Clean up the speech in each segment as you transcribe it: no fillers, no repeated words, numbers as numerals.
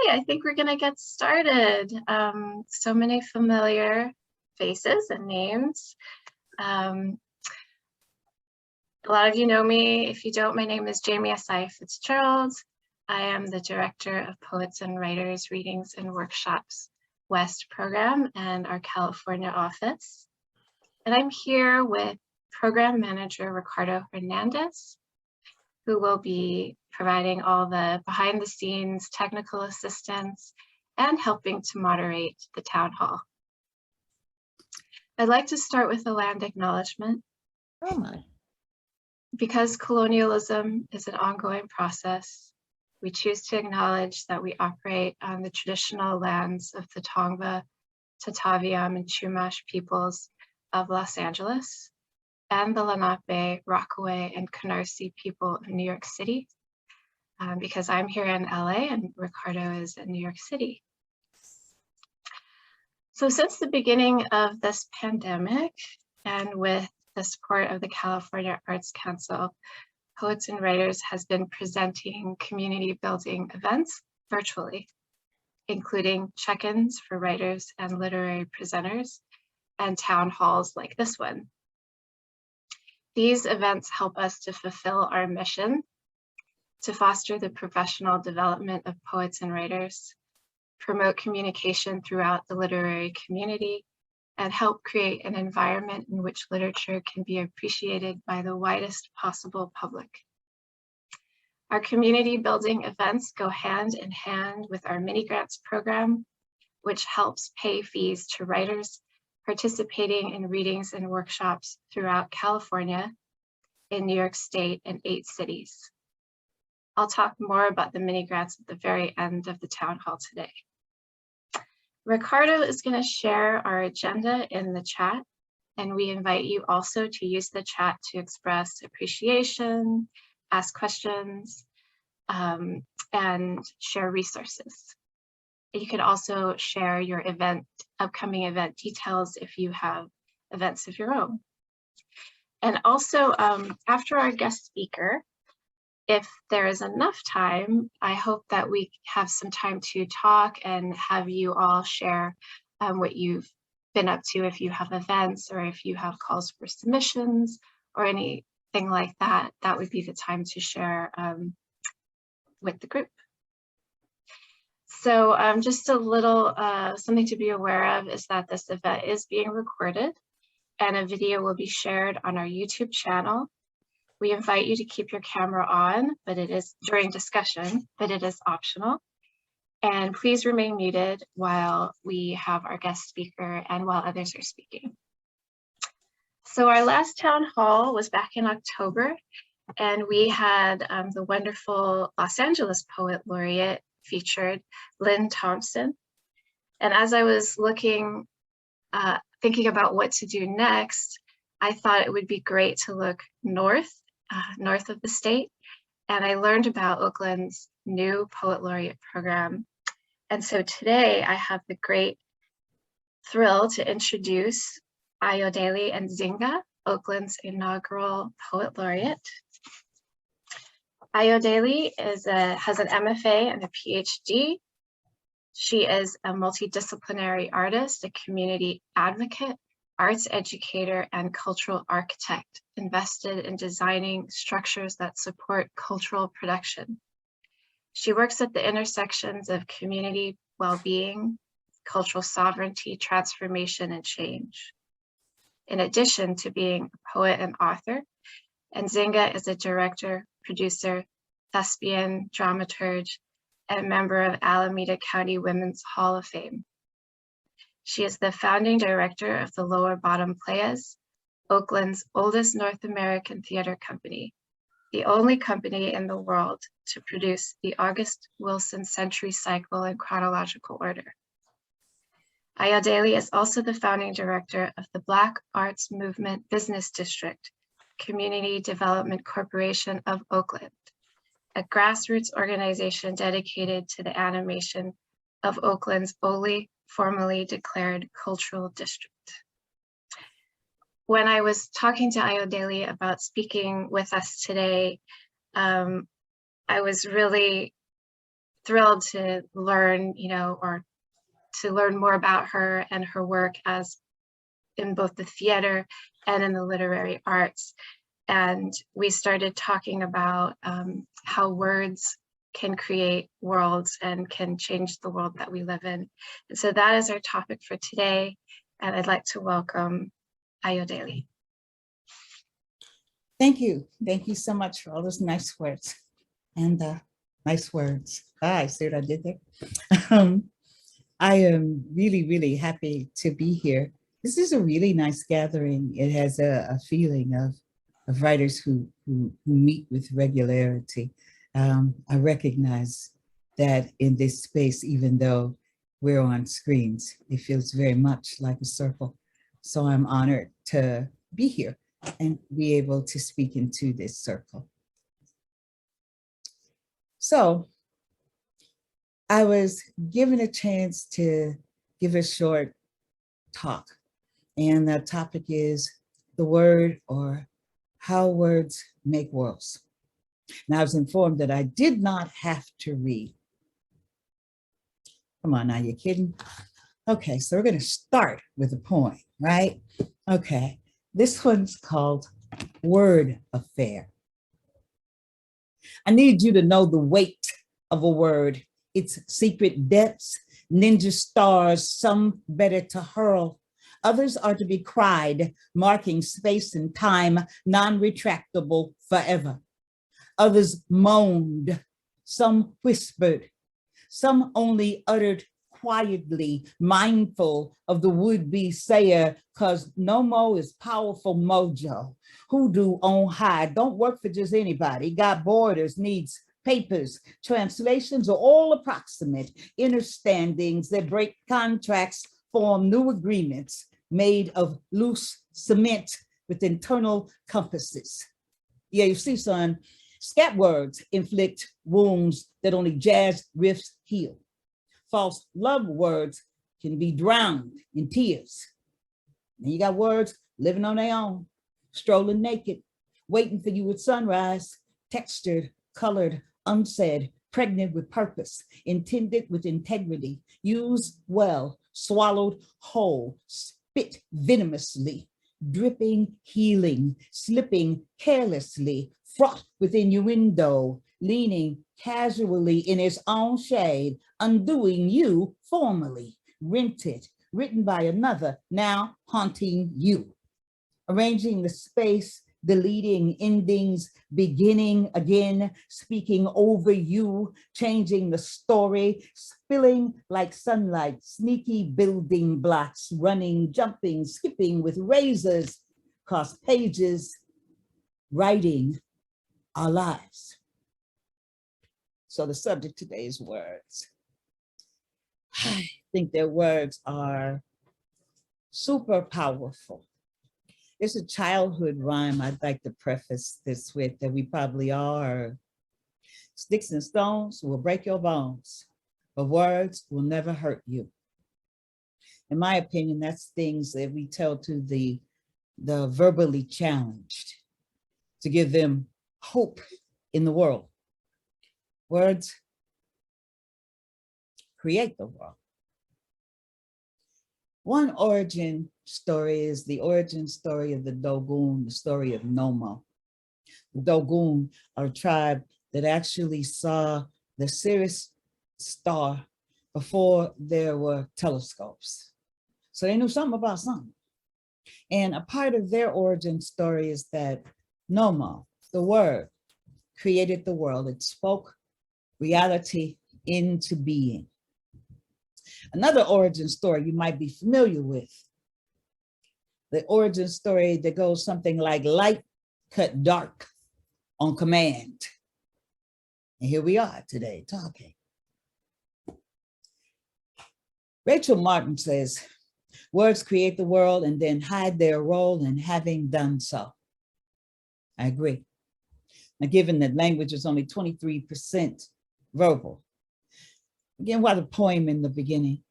I think we're gonna get started. So many familiar faces and names. A lot of you know me. If you don't, my name is Asaye FitzGerald. I am the Director of Poets and Writers Readings and Workshops West program and our California office. And I'm here with Program Manager Ricardo Hernandez, who will be providing all the behind the scenes technical assistance and helping to moderate the town hall. I'd like to start with a land acknowledgement. Oh my. Because colonialism is an ongoing process, we choose to acknowledge that we operate on the traditional lands of the Tongva, Tataviam, and Chumash peoples of Los Angeles, and the Lenape, Rockaway, and Canarsie people of New York City, because I'm here in LA and Ricardo is in New York City. So since the beginning of this pandemic, and with the support of the California Arts Council, Poets and Writers has been presenting community building events virtually, including check-ins for writers and literary presenters, and town halls like this one. These events help us to fulfill our mission to foster the professional development of poets and writers, promote communication throughout the literary community, and help create an environment in which literature can be appreciated by the widest possible public. Our community building events go hand in hand with our mini grants program, which helps pay fees to writers participating in readings and workshops throughout California, in New York State, and 8 cities. I'll talk more about the mini grants at the very end of the town hall today. Ricardo is going to share our agenda in the chat, and we invite you also to use the chat to express appreciation, ask questions, and share resources. You can also share your upcoming event details if you have events of your own. And also, after our guest speaker, if there is enough time, I hope that we have some time to talk and have you all share what you've been up to, if you have events or if you have calls for submissions or anything like that. That would be the time to share with the group. So just a little something to be aware of is that this event is being recorded and a video will be shared on our YouTube channel. We invite you to keep your camera on, but it is during discussion, but it is optional. And please remain muted while we have our guest speaker and while others are speaking. So our last town hall was back in October, and we had the wonderful Los Angeles Poet Laureate featured, Lynn Thompson. And as I was looking, thinking about what to do next, I thought it would be great to look north of the state. And I learned about Oakland's new Poet Laureate program. And so today I have the great thrill to introduce Ayodele Nzinga, Oakland's inaugural Poet Laureate. Ayodele has an MFA and a PhD. She is a multidisciplinary artist, a community advocate, arts educator, and cultural architect invested in designing structures that support cultural production. She works at the intersections of community well-being, cultural sovereignty, transformation, and change. In addition to being a poet and author, Nzinga is a director, producer, thespian, dramaturge, and member of Alameda County Women's Hall of Fame. She is the founding director of the Lower Bottom Playas, Oakland's oldest North American theater company, the only company in the world to produce the August Wilson Century Cycle in chronological order. Ayodele is also the founding director of the Black Arts Movement Business District, Community Development Corporation of Oakland, a grassroots organization dedicated to the animation of Oakland's only formally declared cultural district. When I was talking to Ayodele about speaking with us today, I was really thrilled to learn, or to learn more about her and her work as in both the theater and in the literary arts. And we started talking about how words can create worlds and can change the world that we live in. And so that is our topic for today. And I'd like to welcome Ayodele. Thank you. Thank you so much for all those nice words. And nice words. I see what I did there. I am really, really happy to be here. This is a really nice gathering. It has a feeling of writers who meet with regularity. I recognize that in this space, even though we're on screens, it feels very much like a circle. So I'm honored to be here and be able to speak into this circle. So I was given a chance to give a short talk, and the topic is the word, or how words make worlds. And I was informed that I did not have to read. Come on now, you're kidding? Okay, so we're gonna start with a poem, right? Okay, this one's called Word Affair. I need you to know the weight of a word, its secret depths, ninja stars, some better to hurl. Others are to be cried, marking space and time, non-retractable forever. Others moaned, some whispered, some only uttered quietly, mindful of the would-be sayer, cause no mo is powerful mojo. Hoodoo on high, don't work for just anybody, got borders, needs papers, translations are all approximate, understandings that break contracts, form new agreements made of loose cement with internal compasses. Yeah, you see, son, scat words inflict wounds that only jazz riffs heal. False love words can be drowned in tears. And you got words living on their own, strolling naked, waiting for you at sunrise, textured, colored, unsaid, pregnant with purpose, intended with integrity, used well, swallowed whole, spit venomously, dripping healing, slipping carelessly, fraught with innuendo, leaning casually in its own shade, undoing you formally, rented, written by another, now haunting you. Arranging the space, deleting endings, beginning again, speaking over you, changing the story, spilling like sunlight, sneaky building blocks, running, jumping, skipping with razors, cross pages, writing our lives. So the subject today is words. I think their words are super powerful. There's a childhood rhyme I'd like to preface this with that we probably are. Sticks and stones will break your bones, but words will never hurt you. In my opinion, that's things that we tell to the verbally challenged, to give them hope in the world. Words create the world. One origin story is the origin story of the Dogon, the story of Nomo. The Dogon are a tribe that actually saw the Sirius star before there were telescopes. So they knew something about something. And a part of their origin story is that Nomo, the word, created the world. It spoke reality into being. Another origin story you might be familiar with, the origin story that goes something like light cut dark on command. And here we are today talking. Rachel Martin says, words create the world and then hide their role in having done so. I agree. Now, given that language is only 23% verbal, again, why the poem in the beginning,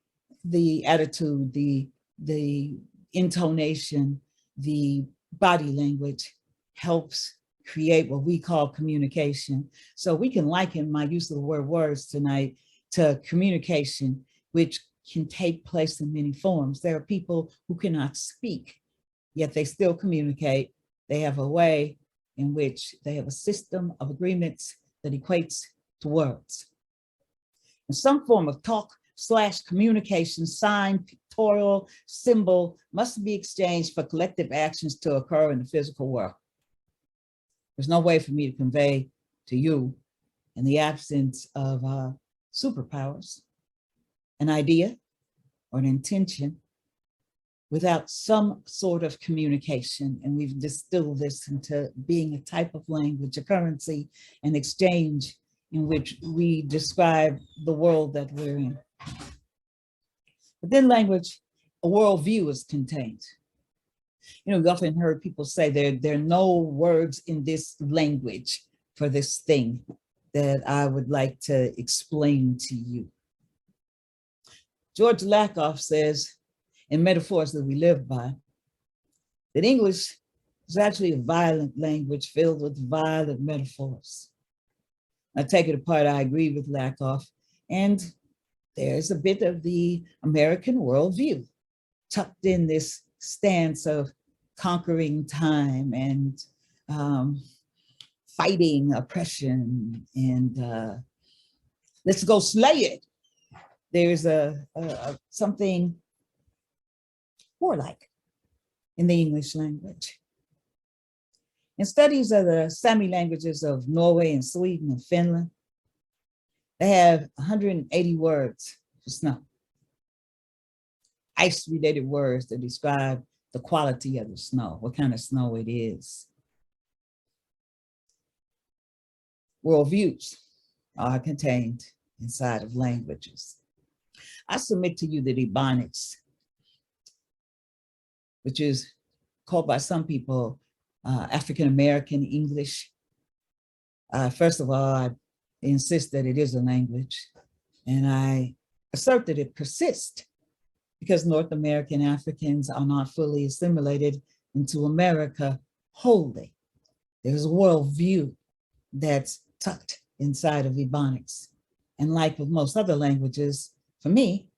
the attitude, the intonation, the body language helps create what we call communication. So we can liken my use of the word words tonight to communication, which can take place in many forms. There are people who cannot speak, yet they still communicate. They have a way in which they have a system of agreements that equates to words. And some form of talk/communication, sign, pictorial, symbol must be exchanged for collective actions to occur in the physical world. There's no way for me to convey to you, in the absence of superpowers, an idea or an intention without some sort of communication. And we've distilled this into being a type of language, a currency, an exchange in which we describe the world that we're in. But then language, a worldview is contained. You know, we often heard people say there are no words in this language for this thing that I would like to explain to you. George Lakoff says, in Metaphors That We Live By, that English is actually a violent language filled with violent metaphors. I take it apart, I agree with Lakoff, and there's a bit of the American worldview tucked in this stance of conquering time and fighting oppression and let's go slay it. There's something warlike in the English language. In studies of the Sami languages of Norway and Sweden and Finland, they have 180 words for snow. Ice-related words that describe the quality of the snow, what kind of snow it is. Worldviews are contained inside of languages. I submit to you that Ebonics, which is called by some people African-American English. First of all, I insist that it is a language, and I assert that it persists because North American Africans are not fully assimilated into America wholly. There's a worldview that's tucked inside of Ebonics. And like with most other languages, for me,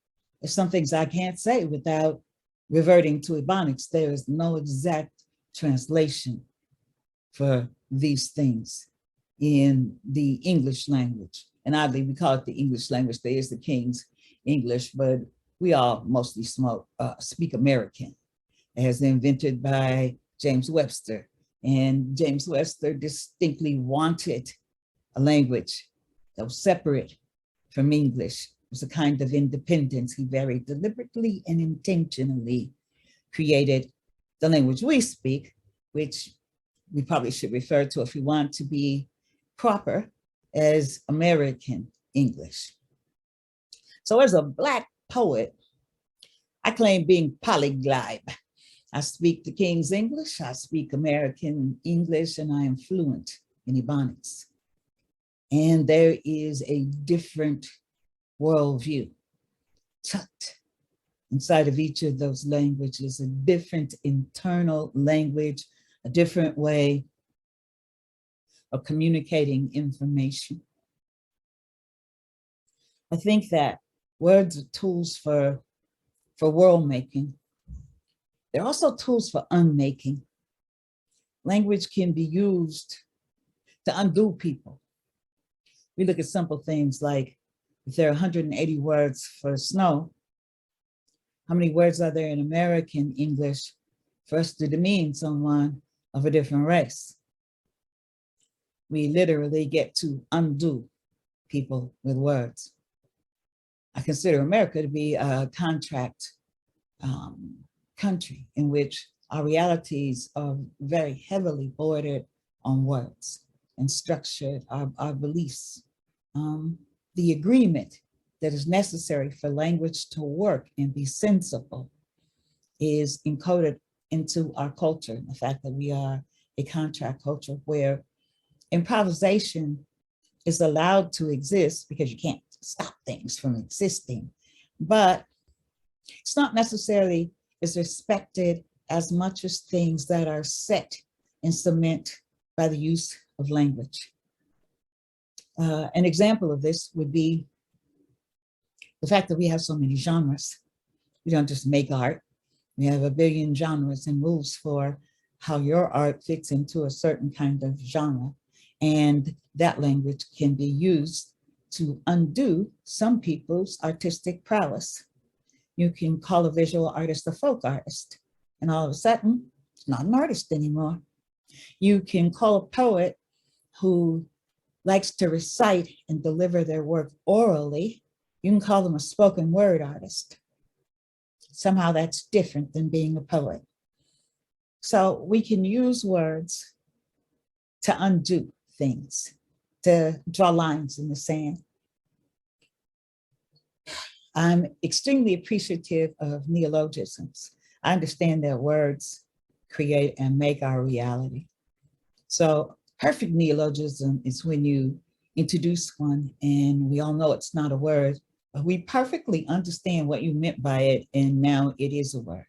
there's some things I can't say without reverting to Ebonics. There is no exact translation for these things in the English language. And oddly, we call it the English language. There is the King's English, but we all mostly speak American, as invented by James Webster. And James Webster distinctly wanted a language that was separate from English. It was a kind of independence. He very deliberately and intentionally created the language we speak, which we probably should refer to, if we want to be proper, as American English. So as a Black poet, I claim being polyglot. I speak the King's English, I speak American English, and I am fluent in Ebonics. And there is a different worldview tucked inside of each of those languages, a different internal language, a different way of communicating information. I think that words are tools for world making. They're also tools for unmaking. Language can be used to undo people. We look at simple things like, if there are 180 words for snow, how many words are there in American English for us to demean someone of a different race? We literally get to undo people with words. I consider America to be a contract country in which our realities are very heavily bordered on words and structured our beliefs. The agreement that is necessary for language to work and be sensible is encoded into our culture. The fact that we are a contract culture where improvisation is allowed to exist because you can't stop things from existing, but it's not necessarily as respected as much as things that are set in cement by the use of language. An example of this would be The fact that we have so many genres, we don't just make art. We have a billion genres and rules for how your art fits into a certain kind of genre. And that language can be used to undo some people's artistic prowess. You can call a visual artist a folk artist, and all of a sudden, it's not an artist anymore. You can call a poet who likes to recite and deliver their work orally, you can call them a spoken word artist. Somehow that's different than being a poet. So we can use words to undo things, to draw lines in the sand. I'm extremely appreciative of neologisms. I understand that words create and make our reality. So perfect neologism is when you introduce one and we all know it's not a word, but we perfectly understand what you meant by it, and now it is a word.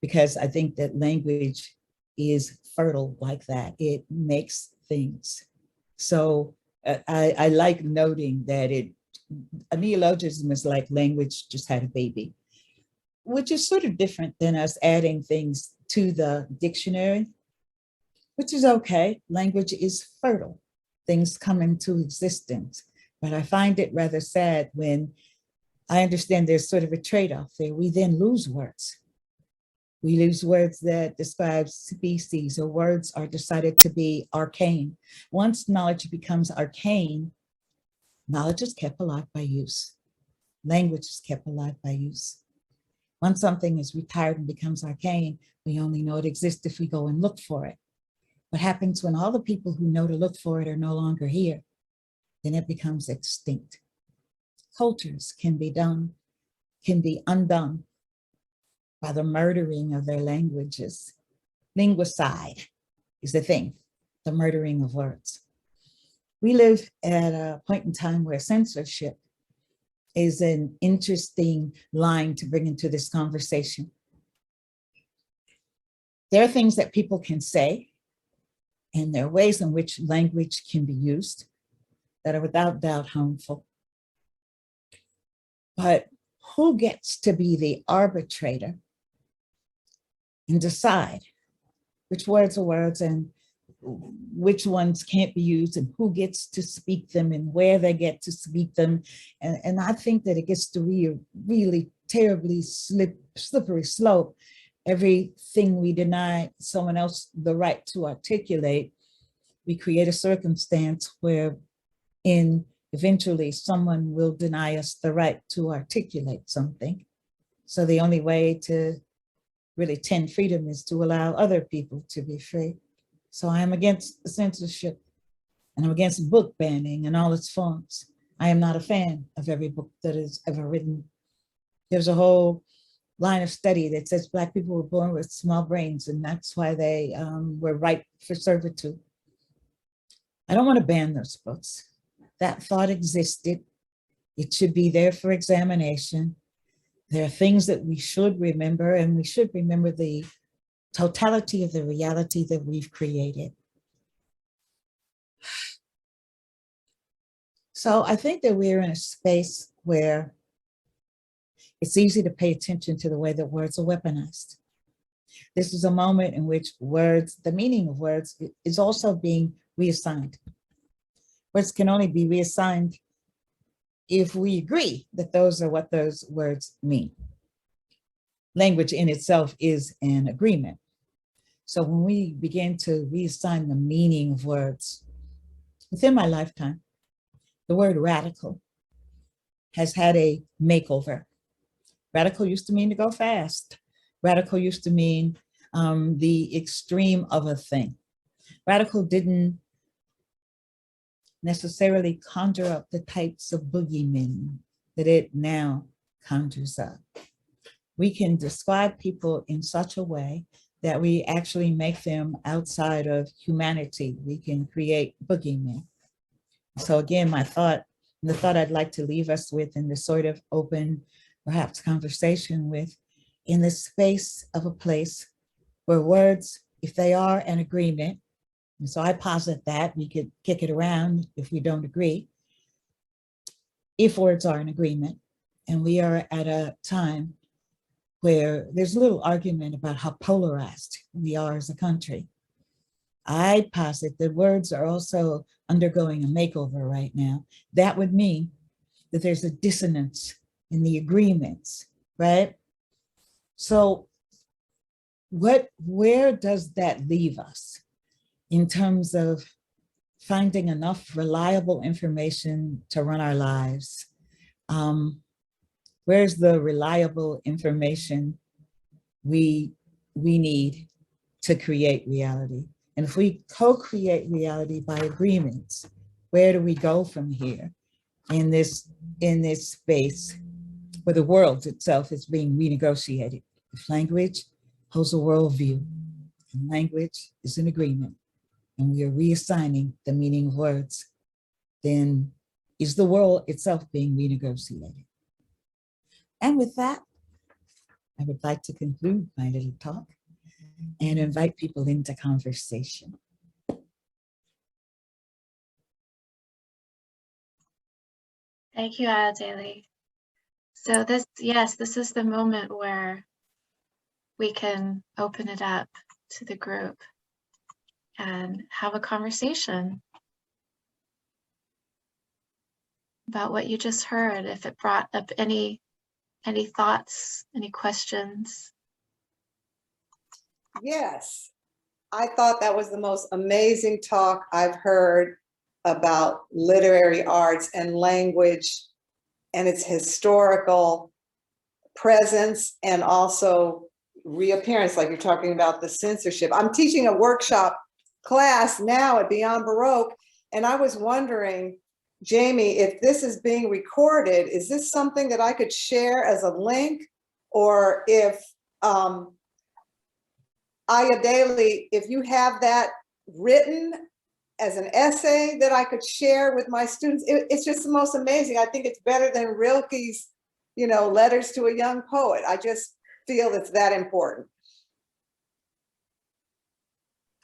Because I think that language is fertile like that. It makes things. So I like noting that a neologism is like language just had a baby, which is sort of different than us adding things to the dictionary, which is okay. Language is fertile. Things come into existence. But I find it rather sad when I understand there's sort of a trade-off there. We then lose words. We lose words that describe species, or words are decided to be arcane. Once knowledge becomes arcane, knowledge is kept alive by use. Language is kept alive by use. Once something is retired and becomes arcane, we only know it exists if we go and look for it. What happens when all the people who know to look for it are no longer here? Then it becomes extinct. Cultures can be undone by the murdering of their languages. Linguicide is the thing, the murdering of words. We live at a point in time where censorship is an interesting line to bring into this conversation. There are things that people can say, and there are ways in which language can be used that are without doubt harmful. But who gets to be the arbitrator and decide which words are words and which ones can't be used, and who gets to speak them and where they get to speak them? And I think that it gets to be a really terribly slippery slope. Everything we deny someone else the right to articulate, we create a circumstance where eventually someone will deny us the right to articulate something. So the only way to really tend freedom is to allow other people to be free. So I am against censorship, and I'm against book banning in all its forms. I am not a fan of every book that is ever written. There's a whole line of study that says Black people were born with small brains, and that's why they were ripe for servitude. I don't want to ban those books. That thought existed. It should be there for examination. There are things that we should remember, and we should remember the totality of the reality that we've created. So I think that we're in a space where it's easy to pay attention to the way that words are weaponized. This is a moment in which words, the meaning of words, is also being reassigned. Words can only be reassigned if we agree that those are what those words mean. Language in itself is an agreement. So when we begin to reassign the meaning of words, within my lifetime, the word radical has had a makeover. Radical used to mean to go fast. Radical used to mean the extreme of a thing. Radical didn't necessarily conjure up the types of boogeymen that it now conjures up. We can describe people in such a way that we actually make them outside of humanity. We can create boogeymen. So again, the thought I'd like to leave us with in this sort of open, perhaps conversation with, in the space of a place where words, if they are an agreement, and so I posit that, we could kick it around if we don't agree. If words are an agreement, And we are at a time where there's a little argument about how polarized we are as a country. I posit that words are also undergoing a makeover right now. That would mean that there's a dissonance in the agreements, right? So where does that leave us in terms of finding enough reliable information to run our lives? Where's the reliable information we need to create reality? And if we co-create reality by agreements, where do we go from here in this space where the world itself is being renegotiated? If language holds a worldview, and language is an agreement, and we are reassigning the meaning of words, then is the world itself being renegotiated? And with that, I would like to conclude my little talk and invite people into conversation. Thank you, Ayodele. So this is the moment where we can open it up to the group and have a conversation about what you just heard, if it brought up any thoughts, any questions. Yes, I thought that was the most amazing talk I've heard about literary arts and language and its historical presence and also reappearance, like you're talking about the censorship. I'm teaching a workshop class now at Beyond Baroque, and I was wondering, Jamie, if this is being recorded, is this something that I could share as a link? Or if Ayodele, if you have that written as an essay that I could share with my students, it's just the most amazing. I think it's better than Rilke's, letters to a young poet. I just feel it's that important.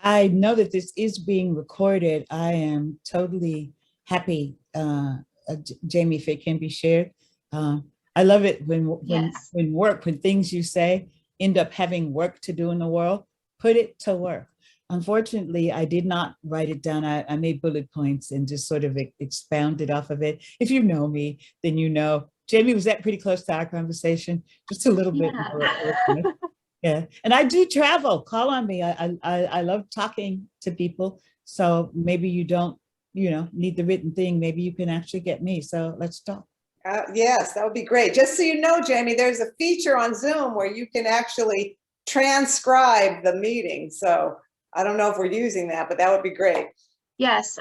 I know that this is being recorded. I am totally happy, Jamie, if it can be shared. I love it when things you say end up having work to do in the world. Put it to work. Unfortunately, I did not write it down. I made bullet points and just sort of expounded off of it. If you know me, then you know. Jamie, was that pretty close to our conversation? Just a little bit more. Yeah, and I do travel. Call on me. I love talking to people. So maybe you don't, need the written thing. Maybe you can actually get me. So let's talk. Yes, that would be great. Just so you know, Jamie, there's a feature on Zoom where you can actually transcribe the meeting. So I don't know if we're using that, but that would be great. Yes,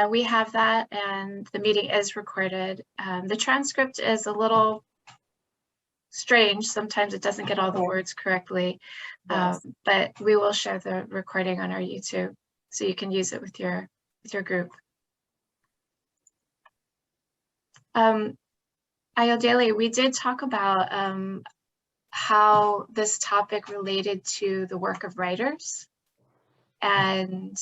we have that, and the meeting is recorded. The transcript is a little strange. Sometimes it doesn't get all the words correctly, yes. But we will share the recording on our YouTube, so you can use it with your group. Ayodele, we did talk about how this topic related to the work of writers. And,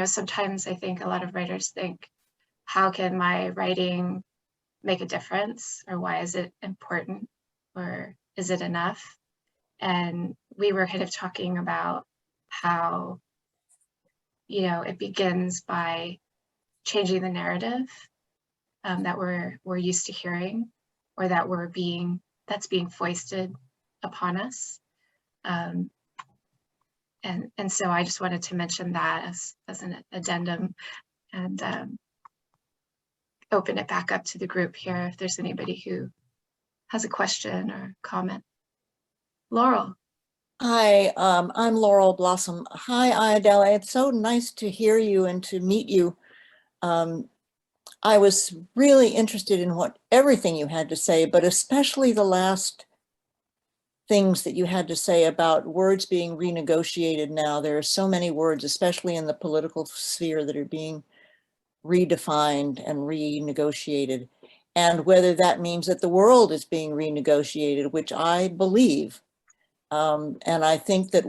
sometimes I think a lot of writers think, how can my writing make a difference? Or why is it important? Or is it enough? And we were kind of talking about how, it begins by changing the narrative that we're used to hearing, or that's being foisted upon us. And so I just wanted to mention that as an addendum, and open it back up to the group here if there's anybody who has a question or comment. Laurel. Hi, I'm Laurel Blossom. Hi, Ayodele. It's so nice to hear you and to meet you. I was really interested in everything you had to say, but especially the last things that you had to say about words being renegotiated now. There are so many words, especially in the political sphere, that are being redefined and renegotiated. And whether that means that the world is being renegotiated, which I believe. And I think that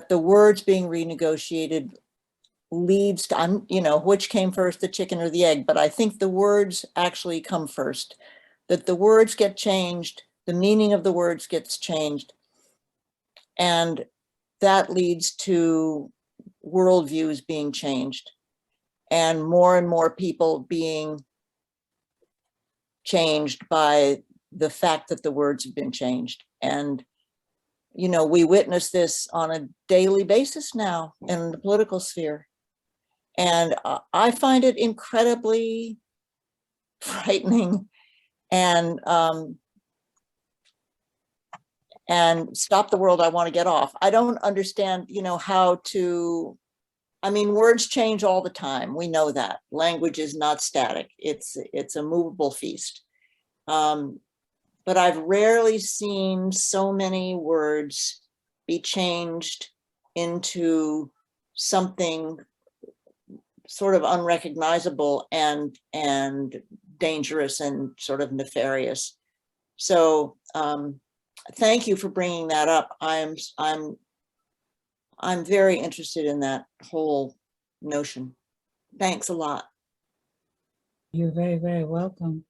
the words being renegotiated leads to, you know, which came first, the chicken or the egg, but I think the words actually come first, that the words get changed, the meaning of the words gets changed, and that leads to worldviews being changed and more people being changed by the fact that the words have been changed. And, you know, we witness this on a daily basis now in the political sphere. And I find it incredibly frightening and stop the world, I want to get off. I don't understand, you know, how to, I mean, words change all the time. We know that. Language is not static. It's a movable feast. But I've rarely seen so many words be changed into something sort of unrecognizable and dangerous and sort of nefarious. So thank you for bringing that up. I'm very interested in that whole notion. Thanks a lot. You're very, very welcome.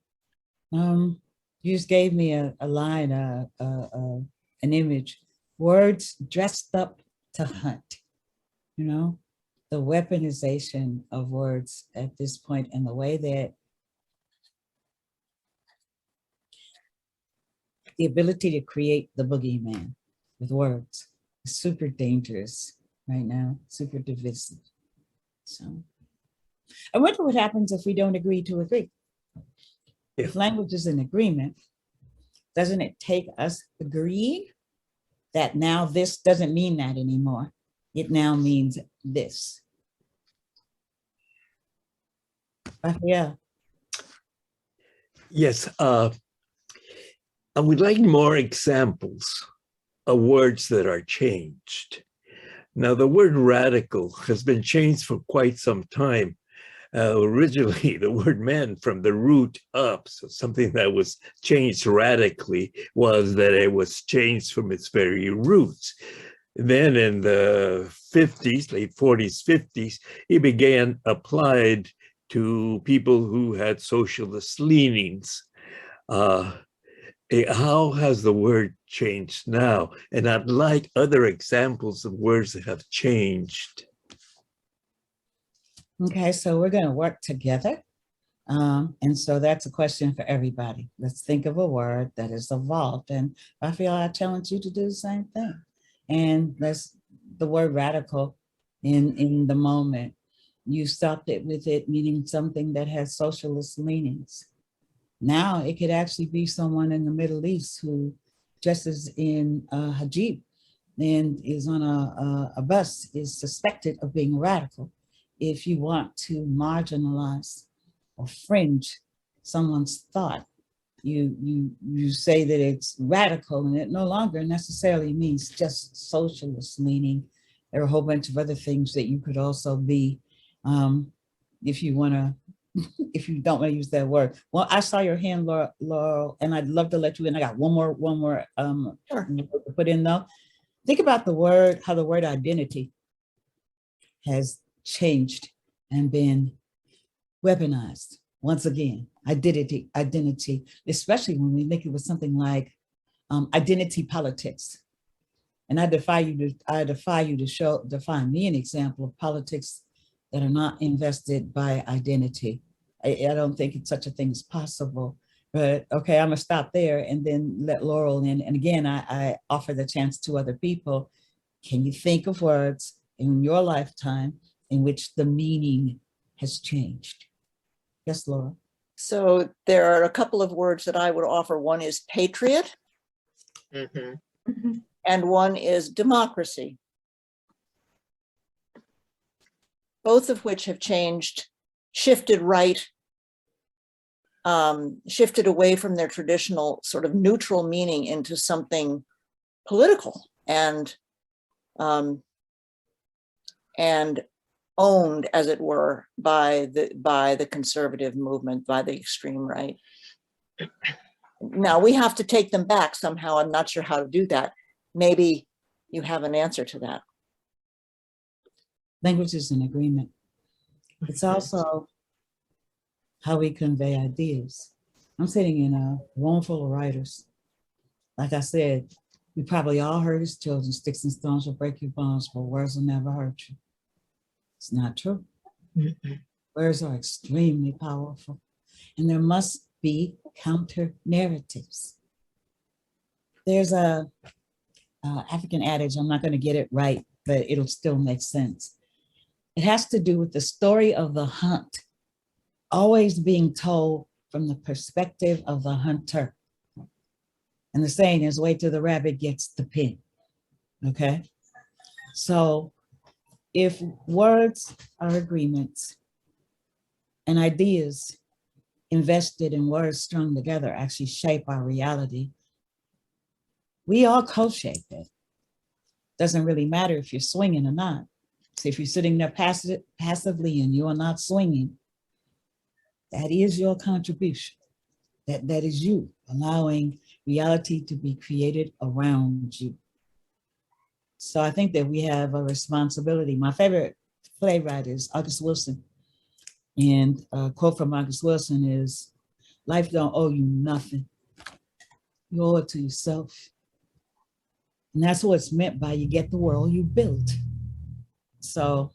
You just gave me a line, an image. Words dressed up to hunt, you know? The weaponization of words at this point and the way that the ability to create the boogeyman with words is super dangerous right now, super divisive. So I wonder what happens if we don't agree to agree. Yeah. If language is an agreement, doesn't it take us agreeing that now this doesn't mean that anymore? It now means this. Yeah. Yes, I would like more examples of words that are changed. Now, the word radical has been changed for quite some time. Originally, the word meant from the root up, so something that was changed radically was that it was changed from its very roots. Then in the 50s, late 40s, 50s, it began applied to people who had socialist leanings. How has the word changed now? And I'd like other examples of words that have changed. Okay, so we're going to work together. And so that's a question for everybody. Let's think of a word that has evolved. And Raphael, I challenge you to do the same thing. And that's the word radical in the moment. You stopped it with it meaning something that has socialist leanings. Now it could actually be someone in the Middle East who dresses in a hijab and is on a bus, is suspected of being radical. If you want to marginalize or fringe someone's thought, you say that it's radical, and it no longer necessarily means just socialist leaning. There are a whole bunch of other things that you could also be, if you want to, if you don't want to use that word. Well, I saw your hand, Laurel, and I'd love to let you in. I got one more Sure. to put in though. Think about the word, how the word identity has changed and been weaponized. Once again, identity, especially when we link it with something like identity politics. And I defy you to define me an example of politics that are not invested by identity. I don't think it's such a thing as possible. But okay, I'm gonna stop there and then let Laurel in. And again, I offer the chance to other people. Can you think of words in your lifetime in which the meaning has changed? Yes, Laura. So there are a couple of words that I would offer. One is patriot, and one is democracy. Both of which have changed, shifted right, shifted away from their traditional sort of neutral meaning into something political and owned, as it were, by the conservative movement, by the extreme right. Now we have to take them back somehow. I'm not sure how to do that. Maybe you have an answer to that. Language is an agreement. It's also how we convey ideas. I'm sitting in a room full of writers. Like I said, we probably all heard as children, sticks and stones will break your bones, but words will never hurt you. It's not true. Words are extremely powerful, and there must be counter narratives. There's a African adage, I'm not going to get it right, but it'll still make sense. It has to do with the story of the hunt always being told from the perspective of the hunter. And the saying is, wait till the rabbit gets the pin. Okay? So if words are agreements and ideas invested in words strung together actually shape our reality, we all co-shape it. Doesn't really matter if you're swinging or not. So if you're sitting there passively and you are not swinging, that is your contribution. That is you allowing reality to be created around you. So I think that we have a responsibility. My favorite playwright is August Wilson. And a quote from August Wilson is, life don't owe you nothing. You owe it to yourself. And that's what's meant by you get the world you built. So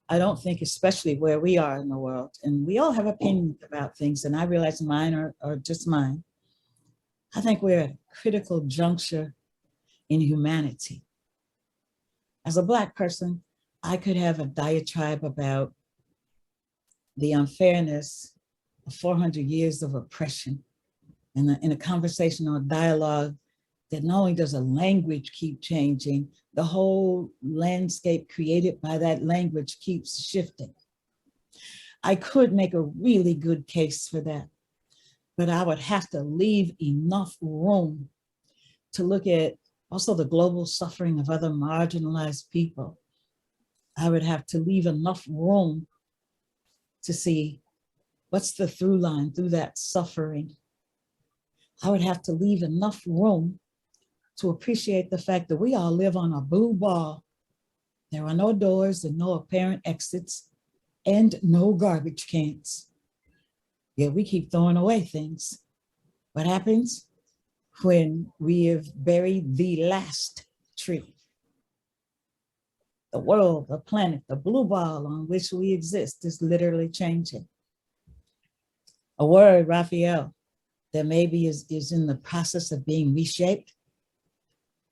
I don't think, especially where we are in the world, and we all have opinions about things, and I realize mine are just mine. I think we're at a critical juncture in humanity. As a Black person, I could have a diatribe about the unfairness of 400 years of oppression in a conversation or dialogue that not only does a language keep changing, the whole landscape created by that language keeps shifting. I could make a really good case for that, but I would have to leave enough room to look at also the global suffering of other marginalized people. I would have to leave enough room to see what's the through line through that suffering. I would have to leave enough room to appreciate the fact that we all live on a blue ball. There are no doors and no apparent exits and no garbage cans. Yet we keep throwing away things. What happens when we have buried the last tree? The world, the planet, the blue ball on which we exist is literally changing. A word, Raphael, that maybe is in the process of being reshaped.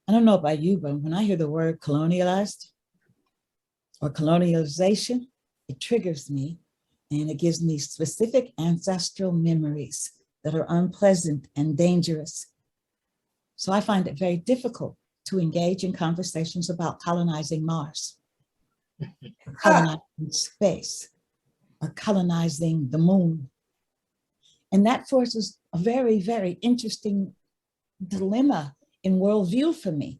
I don't know about you, but when I hear the word colonialized or colonialization, it triggers me and it gives me specific ancestral memories that are unpleasant and dangerous. So I find it very difficult to engage in conversations about colonizing Mars, colonizing space, or colonizing the moon. And that forces a very, very interesting dilemma in worldview for me.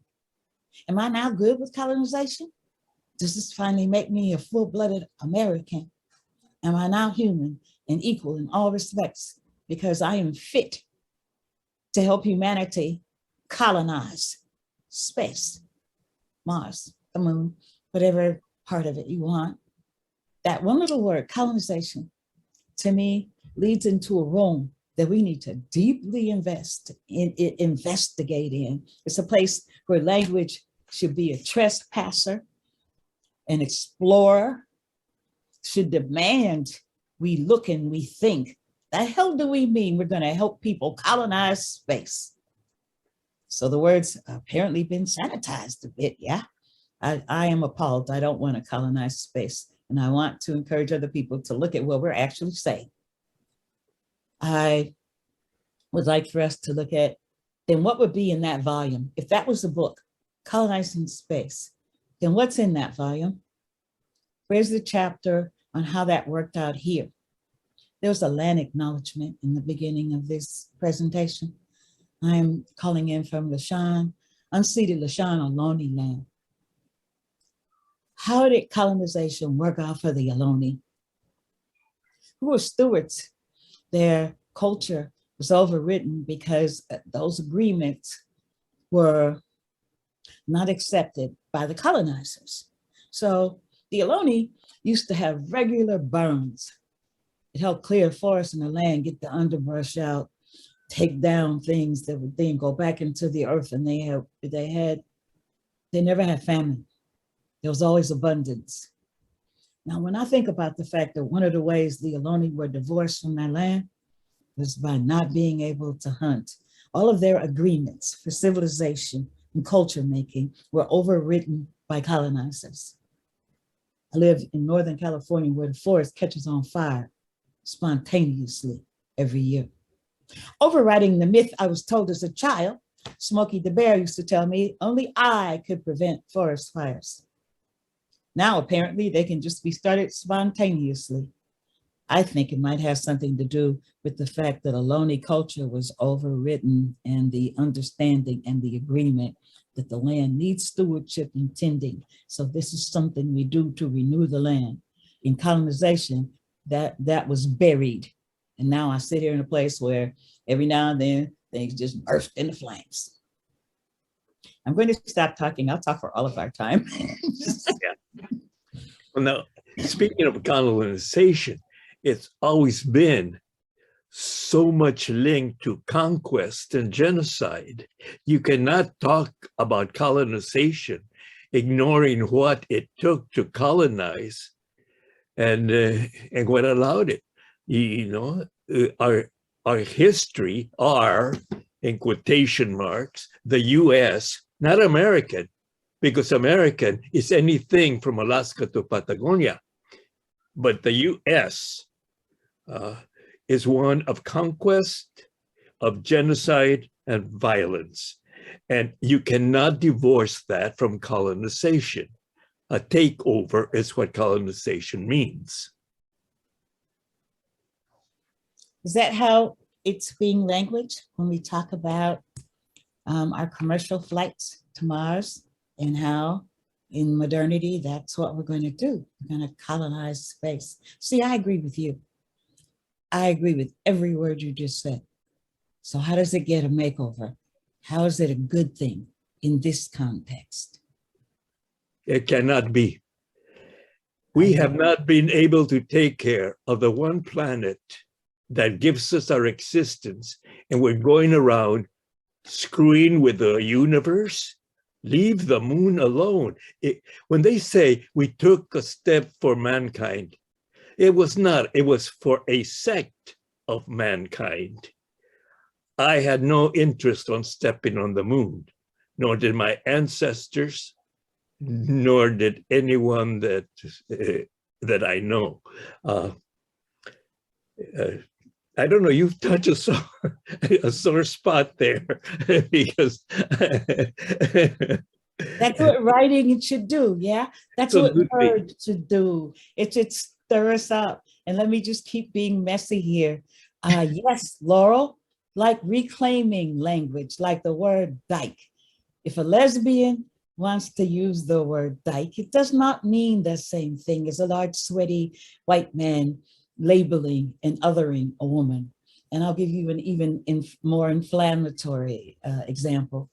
Am I now good with colonization? Does this finally make me a full-blooded American? Am I now human and equal in all respects because I am fit to help humanity colonize space, Mars, the moon, whatever part of it you want? That one little word, colonization, to me leads into a room that we need to deeply investigate in. It's a place where language should be a trespasser, an explorer, should demand we look and we think, the hell do we mean we're gonna help people colonize space? So the word's apparently been sanitized a bit, yeah? I am appalled. I don't wanna colonize space, and I want to encourage other people to look at what we're actually saying. I would like for us to look at, then what would be in that volume? If that was a book, Colonizing Space, then what's in that volume? Where's the chapter on how that worked out here? There was a land acknowledgement in the beginning of this presentation. I'm calling in from Lashawn, unceded Lashawn Ohlone land. How did colonization work out for the Ohlone? Who were stewards? Their culture was overwritten because those agreements were not accepted by the colonizers. So The Ohlone used to have regular burns. It helped clear forests in the land, get the underbrush out, take down things that would then go back into the earth, and they never had famine. There was always abundance. Now, when I think about the fact that one of the ways the Ohlone were divorced from their land was by not being able to hunt. All of their agreements for civilization and culture making were overwritten by colonizers. I live in Northern California where the forest catches on fire spontaneously every year. Overriding the myth I was told as a child, Smokey the Bear used to tell me only I could prevent forest fires. Now, apparently, they can just be started spontaneously. I think it might have something to do with the fact that Ohlone culture was overwritten and the understanding and the agreement that the land needs stewardship and tending. So this is something we do to renew the land. In colonization, that was buried. And now I sit here in a place where every now and then things just burst into flames. I'm going to stop talking. I'll talk for all of our time. Yeah. Well, now, speaking of colonization, it's always been so much linked to conquest and genocide. You cannot talk about colonization ignoring what it took to colonize and what allowed it. Our history, in quotation marks, the US, not American, because American is anything from Alaska to Patagonia. But the US is one of conquest, of genocide, and violence. And you cannot divorce that from colonization. A takeover is what colonization means. Is that how it's being languaged when we talk about our commercial flights to Mars and how in modernity, that's what we're going to do. We're going to colonize space. See, I agree with you. I agree with every word you just said. So how does it get a makeover? How is it a good thing in this context? It cannot be. We have not been able to take care of the one planet that gives us our existence, and we're going around screwing with the universe. Leave the moon alone. When they say we took a step for mankind, it was not. It was for a sect of mankind. I had no interest on stepping on the moon, nor did my ancestors, nor did anyone that I know. I don't know, you've touched a sore spot there because that's what writing should do, yeah? That's absolutely what words should do. It should stir us up. And let me just keep being messy here. Yes, Laurel, like reclaiming language, like the word dyke. If a lesbian wants to use the word dyke, it does not mean the same thing as a large, sweaty white man labeling and othering a woman. And I'll give you an even more inflammatory example.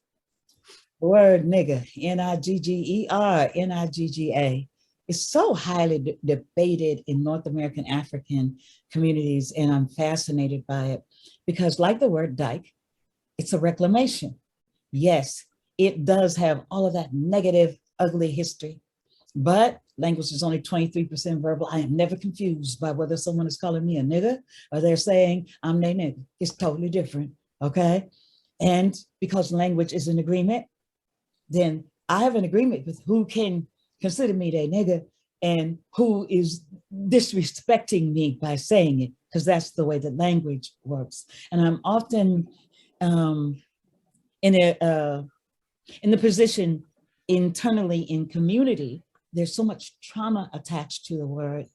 The word nigger, N-I-G-G-E-R, N-I-G-G-A, is so highly debated in North American African communities, and I'm fascinated by it because, like the word dyke, it's a reclamation. Yes, it does have all of that negative, ugly history, but language is only 23% verbal. I am never confused by whether someone is calling me a nigger or they're saying I'm they nigger. It's totally different, okay? And because language is an agreement, then I have an agreement with who can consider me their nigger and who is disrespecting me by saying it, because that's the way that language works. And I'm often in the position internally in community, there's so much trauma attached to the word,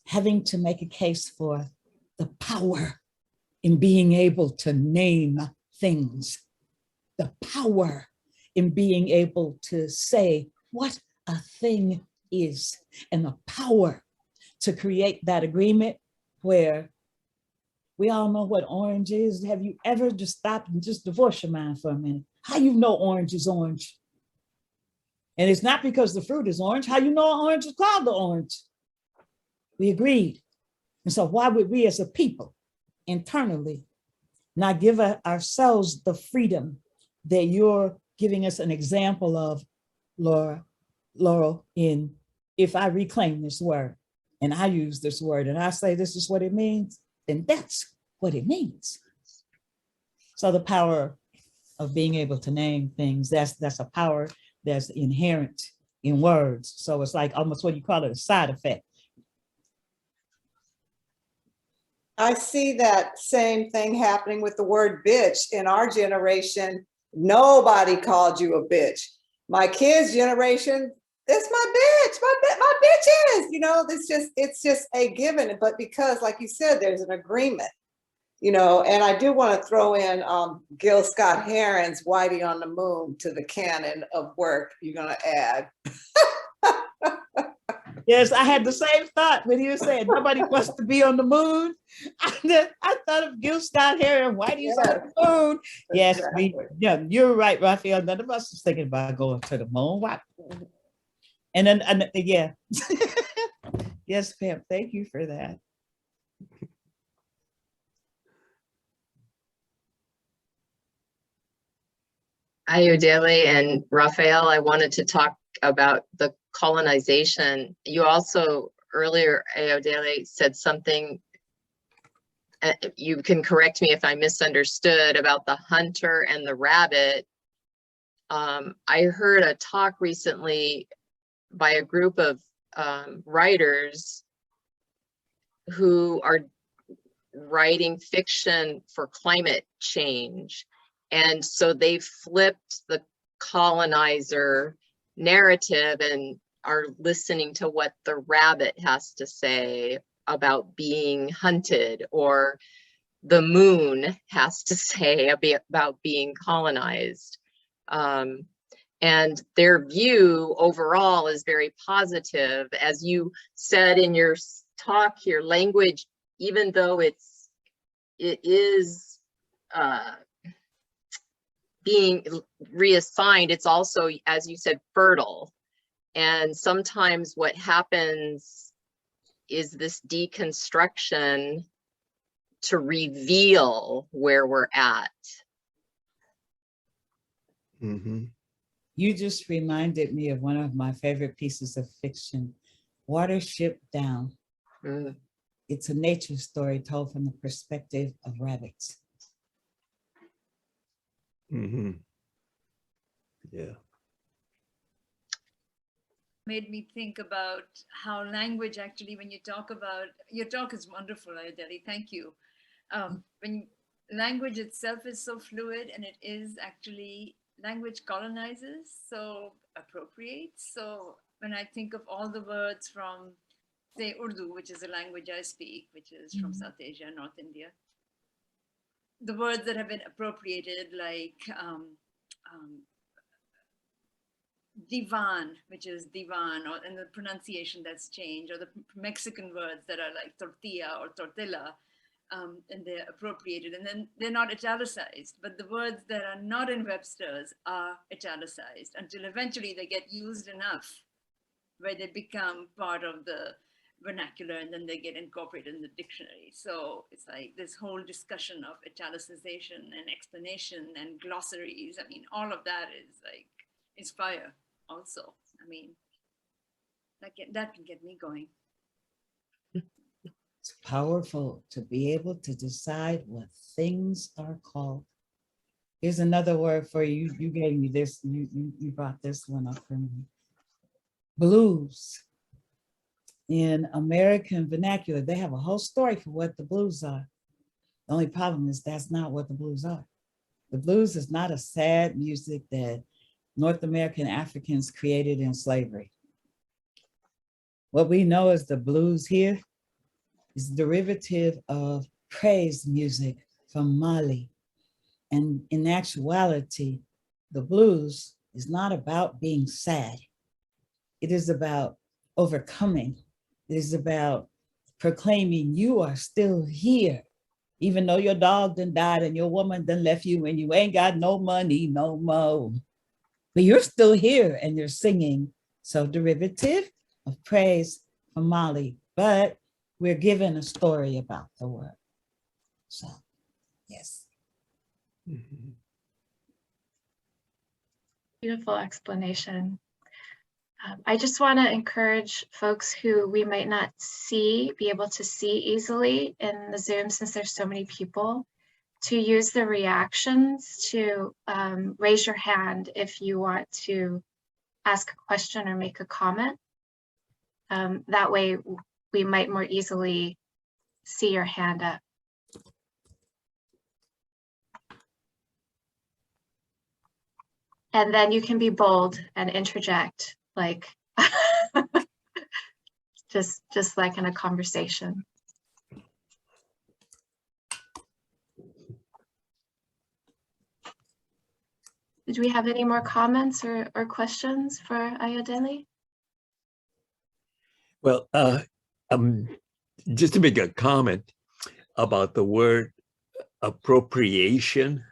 having to make a case for the power in being able to name things, the power in being able to say what a thing is, and the power to create that agreement where we all know what orange is. Have you ever just stopped and just divorce your mind for a minute? How you know orange is orange? And it's not because the fruit is orange. How you know an orange is called the orange? We agreed. And so why would we as a people internally not give ourselves the freedom that you're giving us an example of, Laurel, in if I reclaim this word and I use this word and I say this is what it means, then that's what it means. So the power of being able to name things, that's a power that's inherent in words. So it's like almost what you call it, a side effect. I see that same thing happening with the word bitch. In our generation, nobody called you a bitch. My kids' generation, it's my bitch, my bitches. You know, it's just a given. But because, like you said, there's an agreement. You know, and I do want to throw in Gil Scott-Heron's Whitey on the Moon to the canon of work you're going to add. Yes, I had the same thought when you said nobody wants to be on the moon. I thought of Gil Scott-Heron, Whitey's on the moon. Yes, yeah, you're right, Raphael. None of us is thinking about going to the moon. Why? And then, yeah. Yes, Pam, thank you for that. Ayodele and Raphael, I wanted to talk about the colonization. You also earlier, Ayodele, said something, you can correct me if I misunderstood, about the hunter and the rabbit. I heard a talk recently by a group of writers who are writing fiction for climate change. And so they flipped the colonizer narrative and are listening to what the rabbit has to say about being hunted, or the moon has to say about being colonized. And their view overall is very positive. As you said in your talk here, language, even though it is being reassigned, it's also, as you said, fertile. And sometimes what happens is this deconstruction to reveal where we're at. Mm-hmm. You just reminded me of one of my favorite pieces of fiction, Watership Down. Mm. It's a nature story told from the perspective of rabbits. Mm-hmm. Yeah. Made me think about how language actually, when you talk about, your talk is wonderful, Ayodele, thank you. When language itself is so fluid, and it is actually, language colonizes, so appropriates. So when I think of all the words from, say, Urdu, which is a language I speak, which is from South Asia, North India, the words that have been appropriated, like divan, which is divan, or and the pronunciation that's changed, or the Mexican words that are like tortilla or tortilla, and they're appropriated, and then they're not italicized, but the words that are not in Webster's are italicized until eventually they get used enough where they become part of the vernacular, and then they get incorporated in the dictionary. So it's like this whole discussion of italicization and explanation and glossaries. I mean, all of that is like, is fire also. I mean, that can get me going. It's powerful to be able to decide what things are called. Here's another word for you. You gave me this, you brought this one up for me. Blues. In American vernacular, they have a whole story for what the blues are. The only problem is that's not what the blues are. The blues is not a sad music that North American Africans created in slavery. What we know as the blues here is derivative of praise music from Mali. And in actuality, the blues is not about being sad. It is about overcoming. It is about proclaiming you are still here, even though your dog done died and your woman done left you and you ain't got no money no more. but you're still here and you're singing. So derivative of praise from Mali, but we're given a story about the word. So, yes. Mhm. Beautiful explanation. I just want to encourage folks who we might not be able to see easily in the Zoom, since there's so many people, to use the reactions to raise your hand if you want to ask a question or make a comment. That way we might more easily see your hand up. And then you can be bold and interject, like just like in a conversation. Did we have any more comments or questions for Ayodele? Well, just to make a comment about the word appropriation,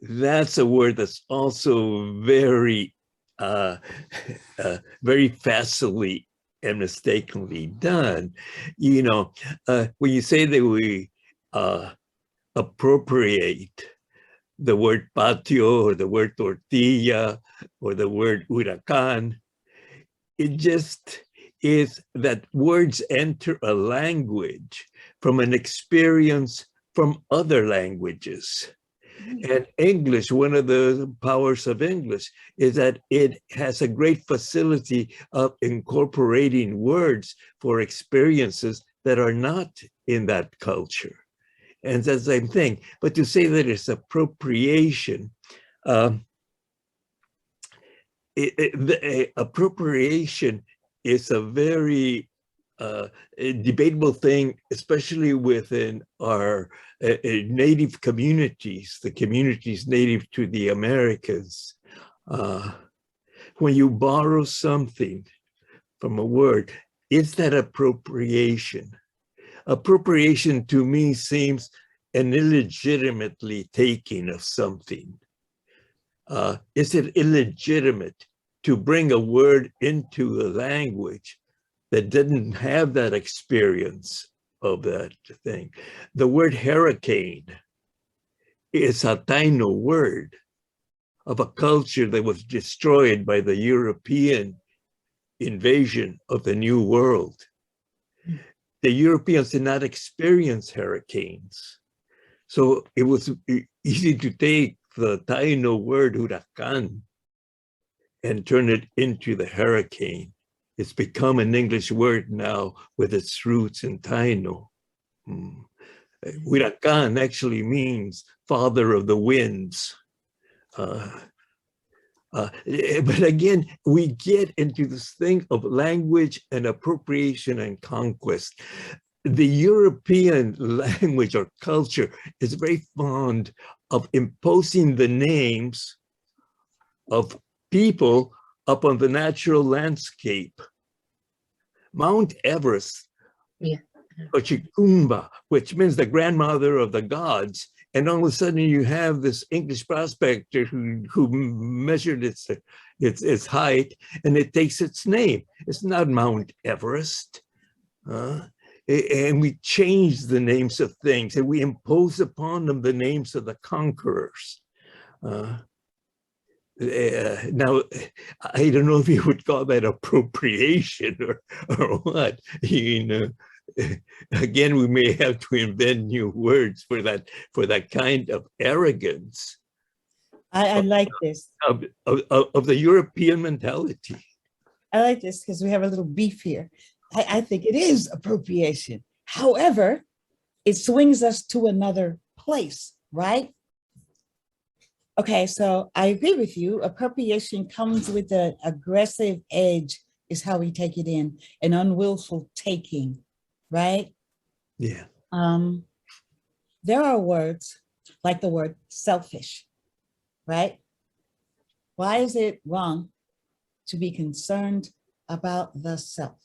that's a word that's also very, very facilely and mistakenly done. You know, when you say that we appropriate the word patio or the word tortilla or the word huracan, it just is that words enter a language from an experience from other languages. And English, one of the powers of English is that it has a great facility of incorporating words for experiences that are not in that culture. And that's the same thing. But to say that it's appropriation, appropriation is a very debatable thing, especially within our native communities, the communities native to the Americas. When you borrow something from a word, is that appropriation? Appropriation to me seems an illegitimately taking of something. Is it illegitimate to bring a word into a language that didn't have that experience of that thing? The word hurricane is a Taino word of a culture that was destroyed by the European invasion of the New World. The Europeans did not experience hurricanes. So it was easy to take the Taino word huracan and turn it into the hurricane. It's become an English word now with its roots in Taino. Huracan actually means father of the winds. But again, we get into this thing of language and appropriation and conquest. The European language or culture is very fond of imposing the names of people up on the natural landscape. Mount Everest, Ochikumba, which means the grandmother of the gods. And all of a sudden you have this English prospector who measured its height, and it takes its name. It's not Mount Everest. And we change the names of things, and we impose upon them the names of the conquerors. Now, I don't know if you would call that appropriation or what, you know. Again, we may have to invent new words for that kind of arrogance. I like this. Of the European mentality. I like this because we have a little beef here. I think it is appropriation. However, it swings us to another place, right? Okay, so I agree with you. Appropriation comes with an aggressive edge, is how we take it in, an unwillful taking, right? Yeah. There are words like the word selfish, right? Why is it wrong to be concerned about the self?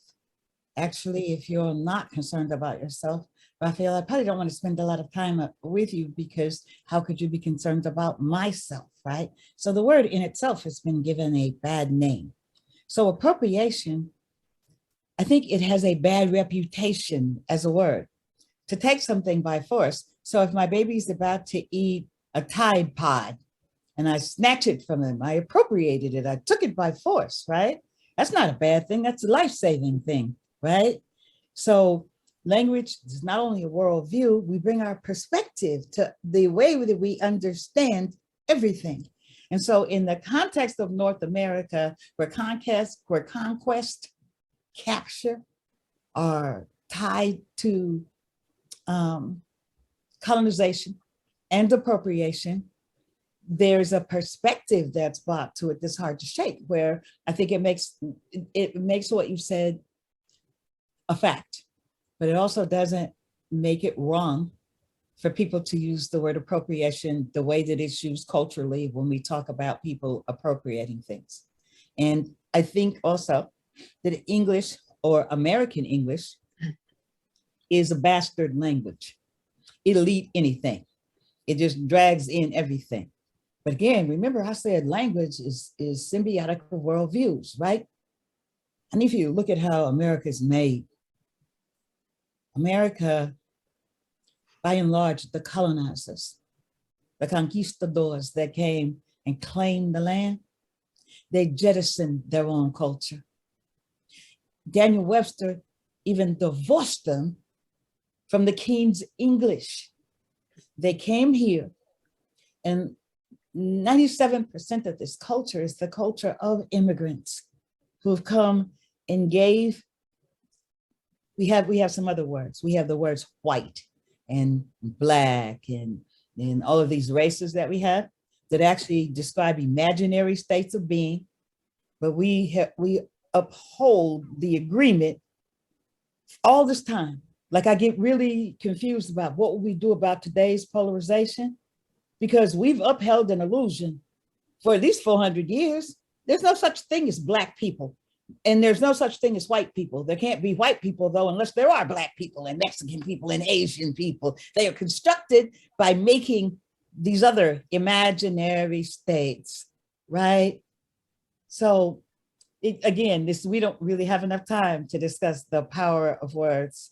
Actually, if you're not concerned about yourself, Raphael, I probably don't want to spend a lot of time with you because how could you be concerned about myself, right? So the word in itself has been given a bad name. So appropriation, I think it has a bad reputation as a word, to take something by force. So if my baby's about to eat a Tide Pod and I snatch it from him, I appropriated it, I took it by force, right? That's not a bad thing, that's a life-saving thing, right? So language is not only a worldview, we bring our perspective to the way that we understand everything. And so in the context of North America, where conquest, capture are tied to colonization and appropriation, there's a perspective that's brought to it that's hard to shake, where I think it makes what you said a fact, but it also doesn't make it wrong for people to use the word appropriation the way that it's used culturally when we talk about people appropriating things. And I think also that English, or American English, is a bastard language. It'll eat anything. It just drags in everything. But again, remember I said language is symbiotic of worldviews, right? And if you look at how America's made, America, by and large, the colonizers, the conquistadors that came and claimed the land, they jettisoned their own culture. Daniel Webster even divorced them from the King's English. They came here, and 97% of this culture is the culture of immigrants who have come and gave. We have some other words. We have the words white and black and all of these races that we have that actually describe imaginary states of being, but we uphold the agreement all this time. Like, I get really confused about what will we do about today's polarization, because we've upheld an illusion for at least 400 years. There's no such thing as Black people, and there's no such thing as white people. There can't be white people, though, unless there are Black people and Mexican people and Asian people. They are constructed by making these other imaginary states, right? So again, we don't really have enough time to discuss the power of words.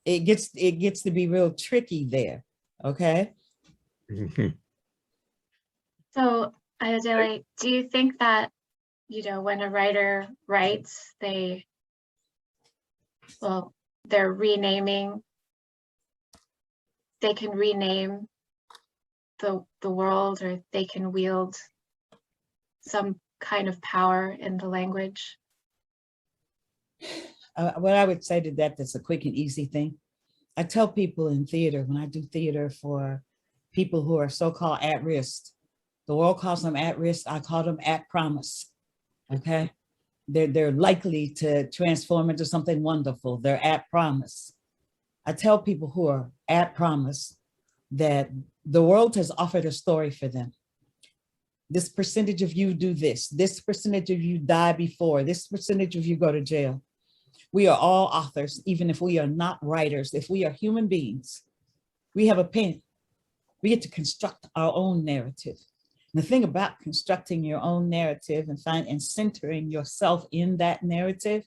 It gets to be real tricky there, okay? So, Ayodele, do you think that, when a writer writes, they're renaming, they can rename the world, or they can wield some kind of power in the language? What I would say to that's a quick and easy thing. I tell people in theater, when I do theater for people who are so-called at risk, the world calls them at risk, I call them at promise, okay? They're likely to transform into something wonderful. They're at promise. I tell people who are at promise that the world has offered a story for them. This percentage of you do this percentage of you die before, this percentage of you go to jail. We are all authors, even if we are not writers. If we are human beings, we have a pen. We get to construct our own narrative. And the thing about constructing your own narrative and centering yourself in that narrative,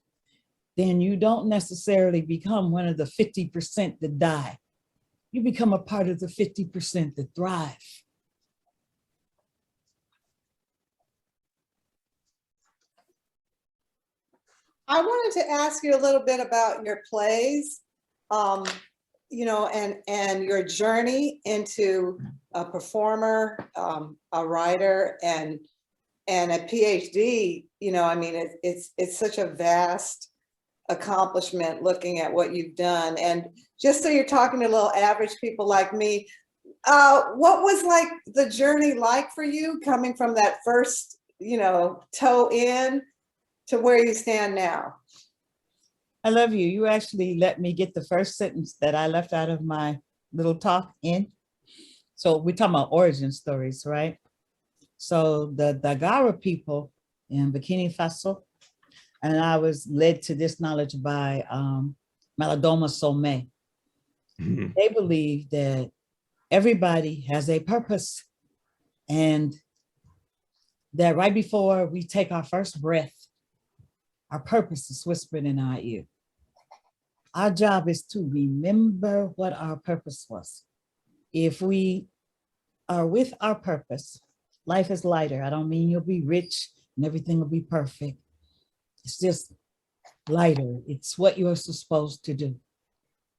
then you don't necessarily become one of the 50% that die. You become a part of the 50% that thrive. I wanted to ask you a little bit about your plays, and your journey into a performer, a writer, and a PhD. It's such a vast accomplishment looking at what you've done. And just so you're talking to little average people like me, what was like the journey like for you coming from that first, toe in to where you stand now? I love you. You actually let me get the first sentence that I left out of my little talk in. So we're talking about origin stories, right? So the Dagara people in Burkina Faso, and I was led to this knowledge by Malidoma Somé, They believe that everybody has a purpose, and that right before we take our first breath, our purpose is whispered in our ear. Our job is to remember what our purpose was. If we are with our purpose, life is lighter. I don't mean you'll be rich and everything will be perfect. It's just lighter. It's what you're supposed to do.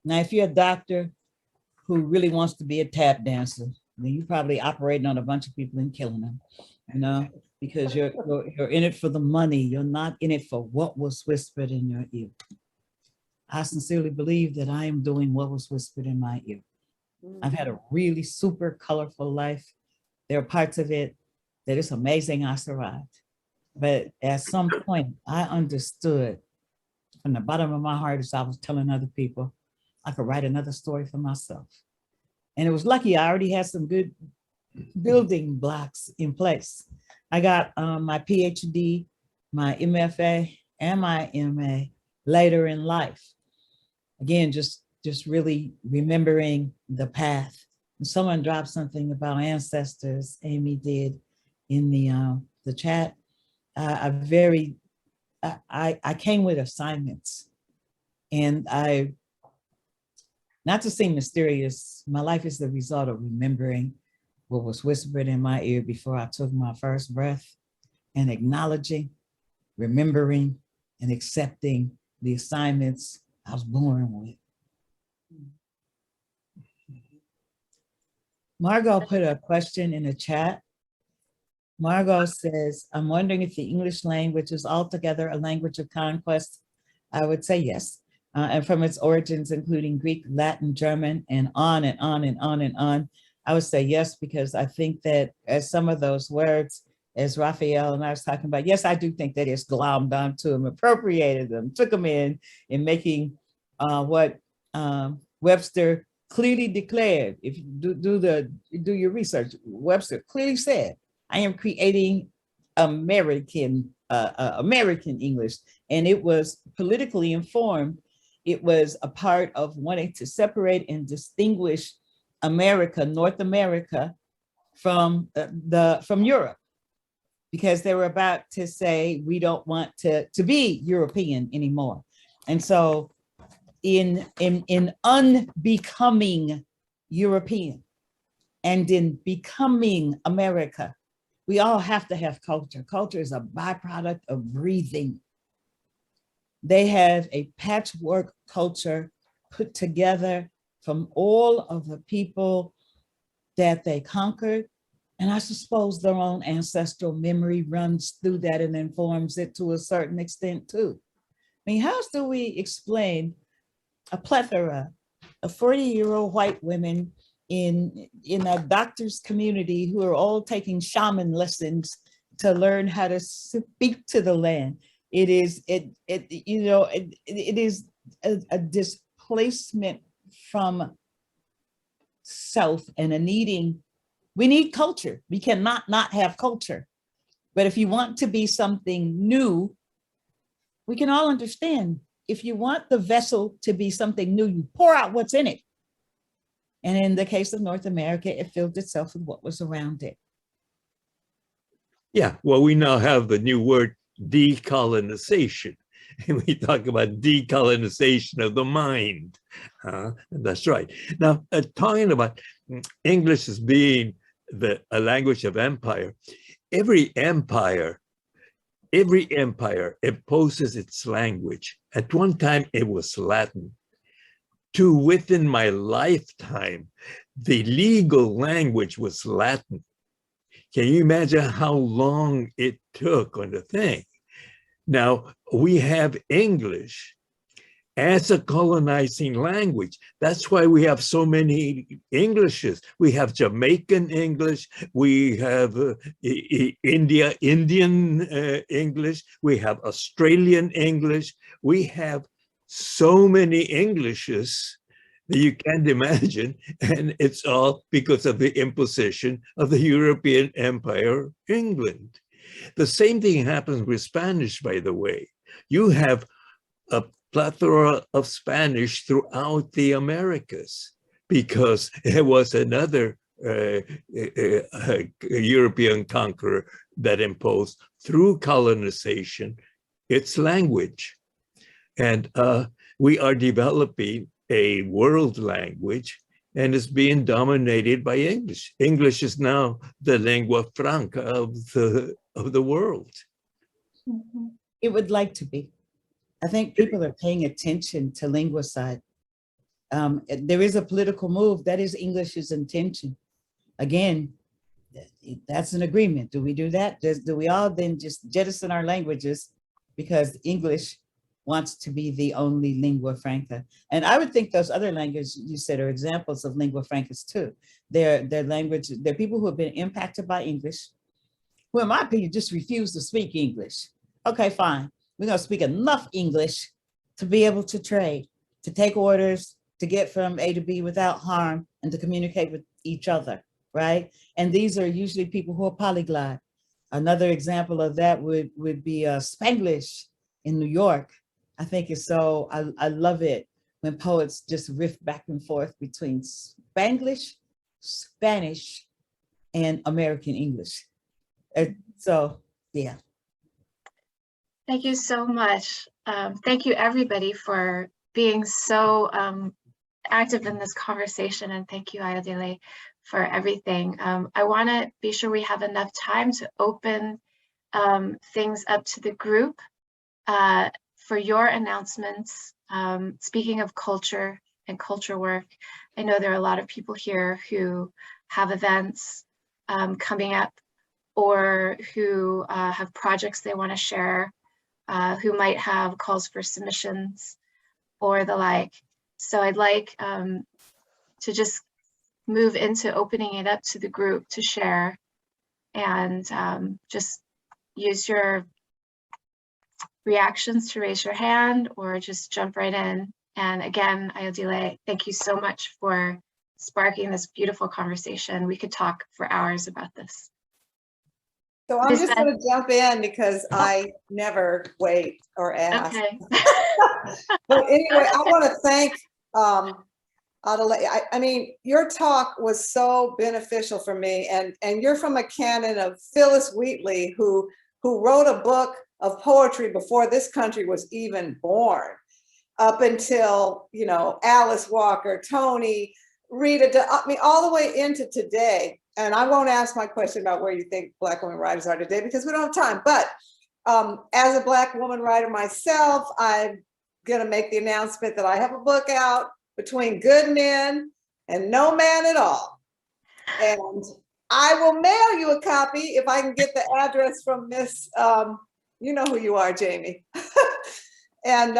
Now, if you're a doctor who really wants to be a tap dancer, then you're probably operating on a bunch of people and killing them, you know, because you're in it for the money. You're not in it for what was whispered in your ear. I sincerely believe that I am doing what was whispered in my ear. I've had a really super colorful life. There are parts of it that it's amazing I survived. But at some point, I understood from the bottom of my heart, as I was telling other people, I could write another story for myself. And it was lucky I already had some good building blocks in place. I got my PhD, my MFA, and my MA later in life. Again, just really remembering the path. And someone dropped something about ancestors, Amy did, in the chat. I came with assignments, and not to seem mysterious, my life is the result of remembering what was whispered in my ear before I took my first breath, and acknowledging, remembering, and accepting the assignments I was born with. Margot put a question in the chat. Margot says, I'm wondering if the English language is altogether a language of conquest. I would say yes. And from its origins, including Greek, Latin, German, and on and on and on and on, I would say yes, because I think that as some of those words, as Raphael and I was talking about, yes, I do think that it's glommed onto them, appropriated them, took them in making what Webster clearly declared. If you do your research, Webster clearly said, I am creating American English, and it was politically informed. It was a part of wanting to separate and distinguish America, North America, from Europe, because they were about to say we don't want to be European anymore. And so in unbecoming European and in becoming America, we all have to have culture. Culture is a byproduct of breathing. They have a patchwork culture put together from all of the people that they conquered. And I suppose their own ancestral memory runs through that and informs it to a certain extent too. I mean, how else do we explain a plethora of 40-year-old white women in a doctor's community who are all taking shaman lessons to learn how to speak to the land? It is a displacement from self and a needing. We need culture. We cannot not have culture. But if you want to be something new, we can all understand. If you want the vessel to be something new, you pour out what's in it. And in the case of North America, it filled itself with what was around it. Yeah, well, we now have the new word decolonization. And we talk about decolonization of the mind. That's right. Now, talking about English as being a language of empire, every empire imposes its language. At one time, it was Latin. To within my lifetime, the legal language was Latin. Can you imagine how long it took on the thing? Now, we have English as a colonizing language. That's why we have so many Englishes. We have Jamaican English, we have Indian English, we have Australian English, we have so many Englishes that you can't imagine, and it's all because of the imposition of the European Empire, England. The same thing happens with Spanish, by the way. You have plethora of Spanish throughout the Americas, because it was another European conqueror that imposed through colonization its language. And we are developing a world language, and it's being dominated by English. English is now the lingua franca of the world. It would like to be. I think people are paying attention to linguicide. There is a political move that is English's intention. Again, that's an agreement. Do we do that? Do we all then just jettison our languages because English wants to be the only lingua franca? And I would think those other languages you said are examples of lingua francas too. They're people who have been impacted by English, who in my opinion just refuse to speak English. Okay, fine. We're gonna speak enough English to be able to trade, to take orders, to get from A to B without harm, and to communicate with each other, right? And these are usually people who are polyglot. Another example of that would be Spanglish in New York. I think it's so, I love it when poets just riff back and forth between Spanglish, Spanish, and American English. So, yeah. Thank you so much. Thank you everybody for being so active in this conversation, and thank you, Ayodele, for everything. I want to be sure we have enough time to open things up to the group for your announcements. Speaking of culture and culture work, I know there are a lot of people here who have events coming up, or who have projects they want to share, who might have calls for submissions or the like. So I'd like to just move into opening it up to the group to share, and just use your reactions to raise your hand or just jump right in. And again, Ayodele, thank you so much for sparking this beautiful conversation. We could talk for hours about this. So I'm just going to jump in because I never wait or ask. Okay. But anyway, I want to thank Ayodele. I mean, your talk was so beneficial for me, and you're from a canon of Phyllis Wheatley, who wrote a book of poetry before this country was even born, up until, you know, Alice Walker, Tony, Rita, I mean, all the way into today. And I won't ask my question about where you think Black women writers are today because we don't have time. But as a Black woman writer myself, I'm gonna make the announcement that I have a book out, Between Good Men and No Man at All. And I will mail you a copy if I can get the address from Miss, you know who you are, Jamie. And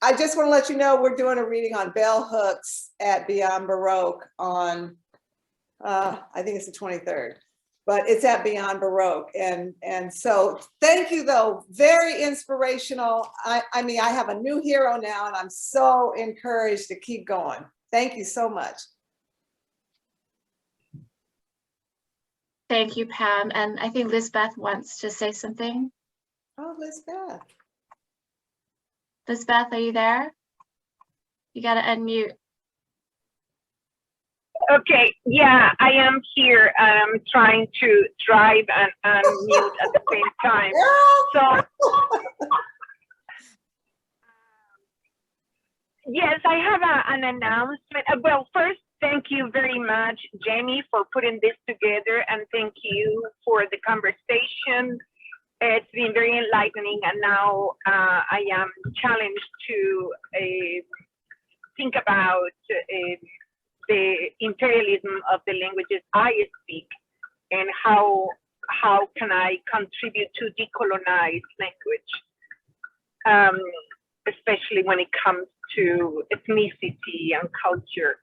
I just want to let you know we're doing a reading on bell hooks at Beyond Baroque on, I think it's the 23rd, but it's at Beyond Baroque. And so thank you though, very inspirational. I mean, I have a new hero now and I'm so encouraged to keep going. Thank you so much. Thank you, Pam. And I think Lisbeth wants to say something. Oh, Lisbeth. Lisbeth, are you there? You got to unmute. Okay, yeah, I am here. I'm trying to drive and unmute at the same time. So, yes, I have an announcement. Well, first, thank you very much, Jamie, for putting this together, and thank you for the conversation. It's been very enlightening, and now I am challenged to think about the imperialism of the languages I speak, and how can I contribute to decolonize language, especially when it comes to ethnicity and culture.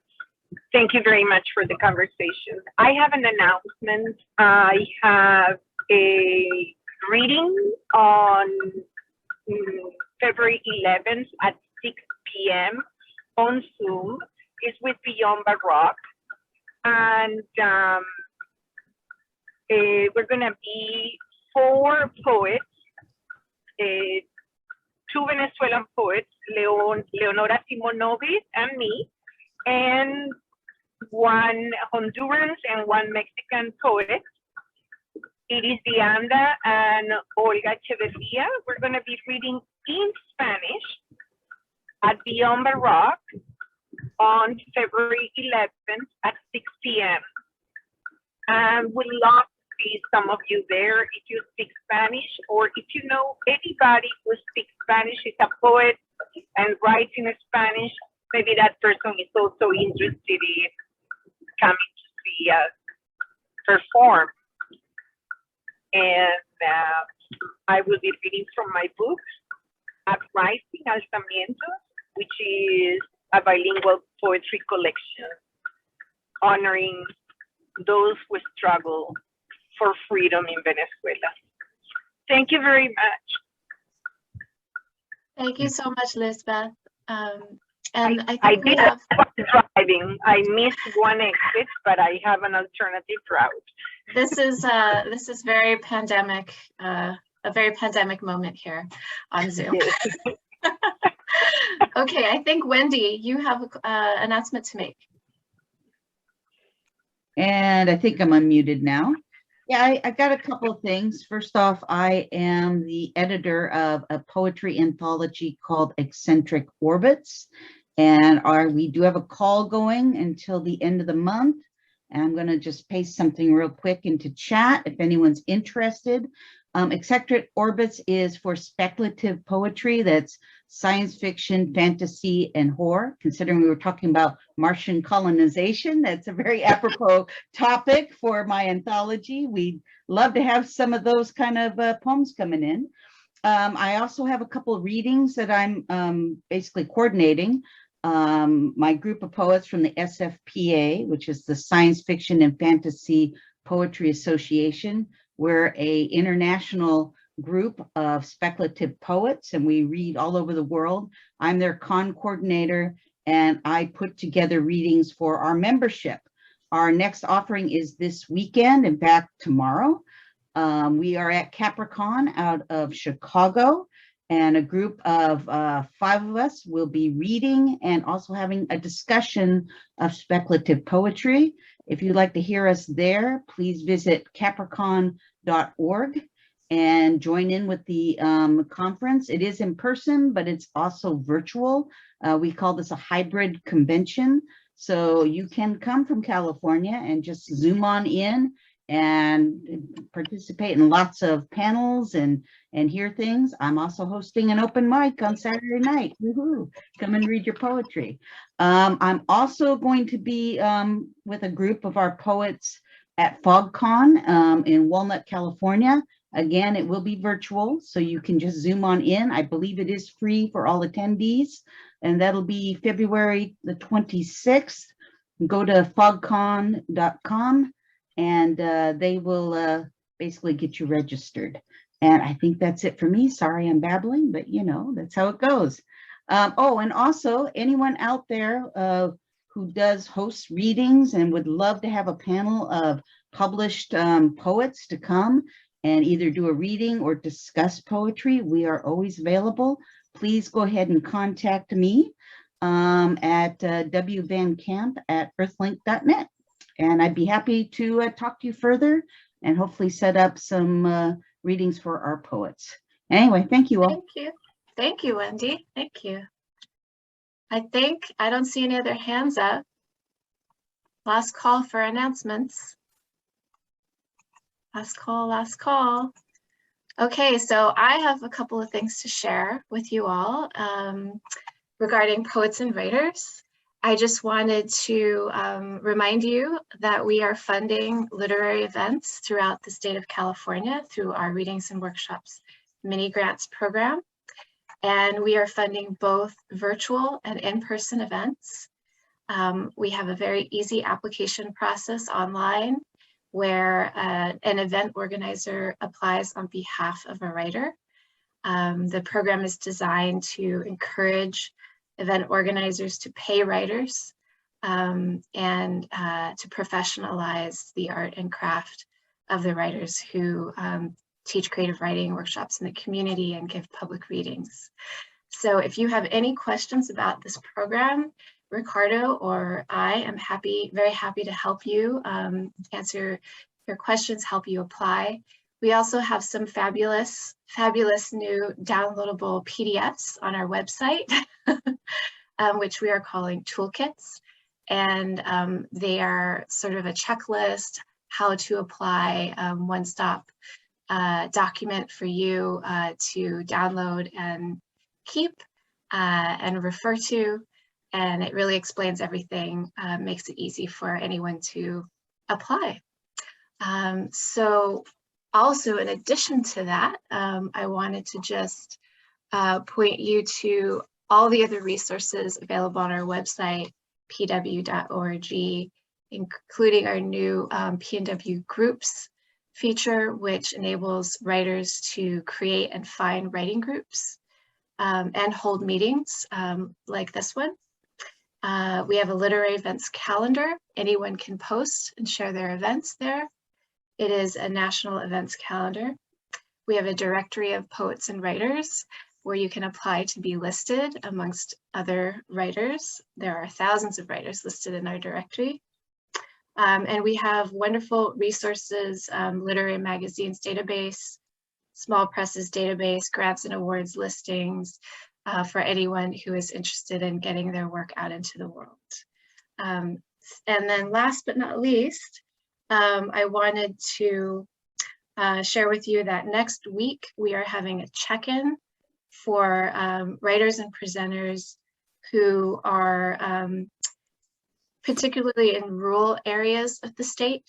Thank you very much for the conversation. I have an announcement. I have a reading on February 11th at 6 p.m. on Zoom. It's with Beyond Baroque. And we're gonna be 4 poets two Venezuelan poets, Leonora Simonovic and me, and one Honduran and one Mexican poet, Iris Dianda and Olga Echeverria. We're going to be reading in Spanish at Beyond the Rock on February 11th at 6 p.m. And we'd love to see some of you there if you speak Spanish, or if you know anybody who speaks Spanish, is a poet and writes in Spanish, maybe that person is also interested in coming to see us perform. And I will be reading from my book, Uprising Alzamientos, which is a bilingual poetry collection honoring those who struggle for freedom in Venezuela. Thank you very much. Thank you so much, Lisbeth. And I I think we did have, driving. I missed one exit, but I have an alternative route. this is very pandemic, a very pandemic moment here on Zoom. Okay, I think Wendy, you have an announcement to make. And I think I'm unmuted now. Yeah, I got a couple of things. First off, I am the editor of a poetry anthology called Eccentric Orbits. And we do have a call going until the end of the month. And I'm going to just paste something real quick into chat if anyone's interested. Eccentric Orbits is for speculative poetry that's science fiction, fantasy, and horror. Considering we were talking about Martian colonization, that's a very apropos topic for my anthology. We'd love to have some of those kind of poems coming in. I also have a couple of readings that I'm basically coordinating. My group of poets from the SFPA, which is the Science Fiction and Fantasy Poetry Association. We're an international group of speculative poets, and we read all over the world. I'm their con coordinator, and I put together readings for our membership. Our next offering is this weekend, in fact, tomorrow. We are at Capricorn out of Chicago, and a group of 5 of us will be reading and also having a discussion of speculative poetry. If you'd like to hear us there, please visit capricorn.org and join in with the conference. It is in person, but it's also virtual. We call this a hybrid convention. So you can come from California and just Zoom on in and participate in lots of panels and hear things. I'm also hosting an open mic on Saturday night. Woohoo! Come and read your poetry. I'm also going to be with a group of our poets at FogCon in Walnut, California. Again, it will be virtual, so you can just Zoom on in. I believe it is free for all attendees, and that'll be February the 26th. Go to fogcon.com. and they will basically get you registered. And I think that's it for me. Sorry, I'm babbling, but you know, that's how it goes. Oh, and also anyone out there who does host readings and would love to have a panel of published poets to come and either do a reading or discuss poetry, we are always available. Please go ahead and contact me at wvancamp@earthlink.net. And I'd be happy to talk to you further and hopefully set up some readings for our poets. Anyway, thank you all. Thank you. Thank you, Wendy. Thank you. I think I don't see any other hands up. Last call for announcements. Last call, last call. Okay, so I have a couple of things to share with you all regarding poets and writers. I just wanted to remind you that we are funding literary events throughout the state of California through our Readings and Workshops mini grants program. And we are funding both virtual and in-person events. We have a very easy application process online where an event organizer applies on behalf of a writer. The program is designed to encourage event organizers to pay writers and to professionalize the art and craft of the writers who teach creative writing workshops in the community and give public readings. So if you have any questions about this program, Ricardo or I am very happy to help you answer your questions, help you apply. We also have some fabulous new downloadable PDFs on our website, which we are calling toolkits. And they are sort of a checklist, how to apply, one-stop document for you to download and keep and refer to. And it really explains everything, makes it easy for anyone to apply. So also, in addition to that, I wanted to just point you to all the other resources available on our website, pw.org, including our new PNW groups feature, which enables writers to create and find writing groups and hold meetings like this one. We have a literary events calendar. Anyone can post and share their events there. It is a national events calendar. We have a directory of poets and writers where you can apply to be listed amongst other writers. There are thousands of writers listed in our directory. And we have wonderful resources, literary magazines database, small presses database, grants and awards listings for anyone who is interested in getting their work out into the world. And then last but not least, I wanted to share with you that next week we are having a check-in for writers and presenters who are particularly in rural areas of the state.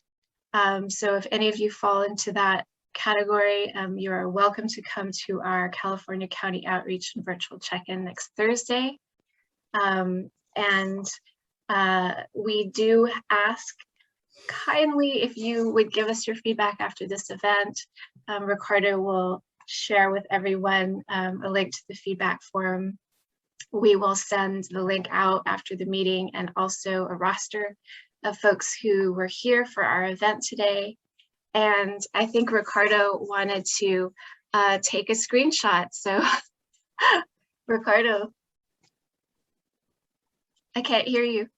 So if any of you fall into that category, you are welcome to come to our California County Outreach and Virtual Check-in next Thursday. We do ask kindly if you would give us your feedback after this event. Ricardo will share with everyone a link to the feedback form. We will send the link out after the meeting and also a roster of folks who were here for our event today. And I think Ricardo wanted to take a screenshot. So Ricardo, I can't hear you.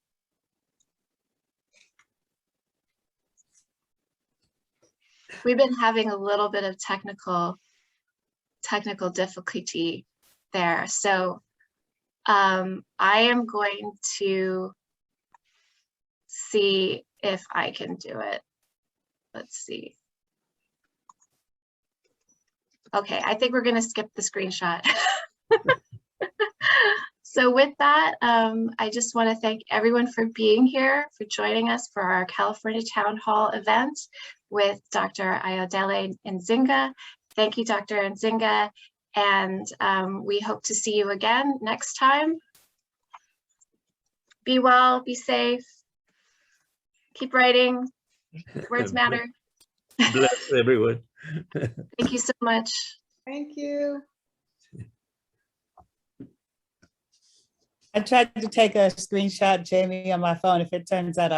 We've been having a little bit of technical difficulty there. So I am going to see if I can do it. Let's see. Okay, I think we're going to skip the screenshot. So with that, I just want to thank everyone for being here, for joining us for our California Town Hall event with Dr. Ayodele Nzinga. Thank you, Dr. Nzinga, and we hope to see you again next time. Be well, be safe, keep writing, words matter. Bless everyone. Thank you so much. Thank you. I tried to take a screenshot, Jamie, on my phone. If it turns out I'll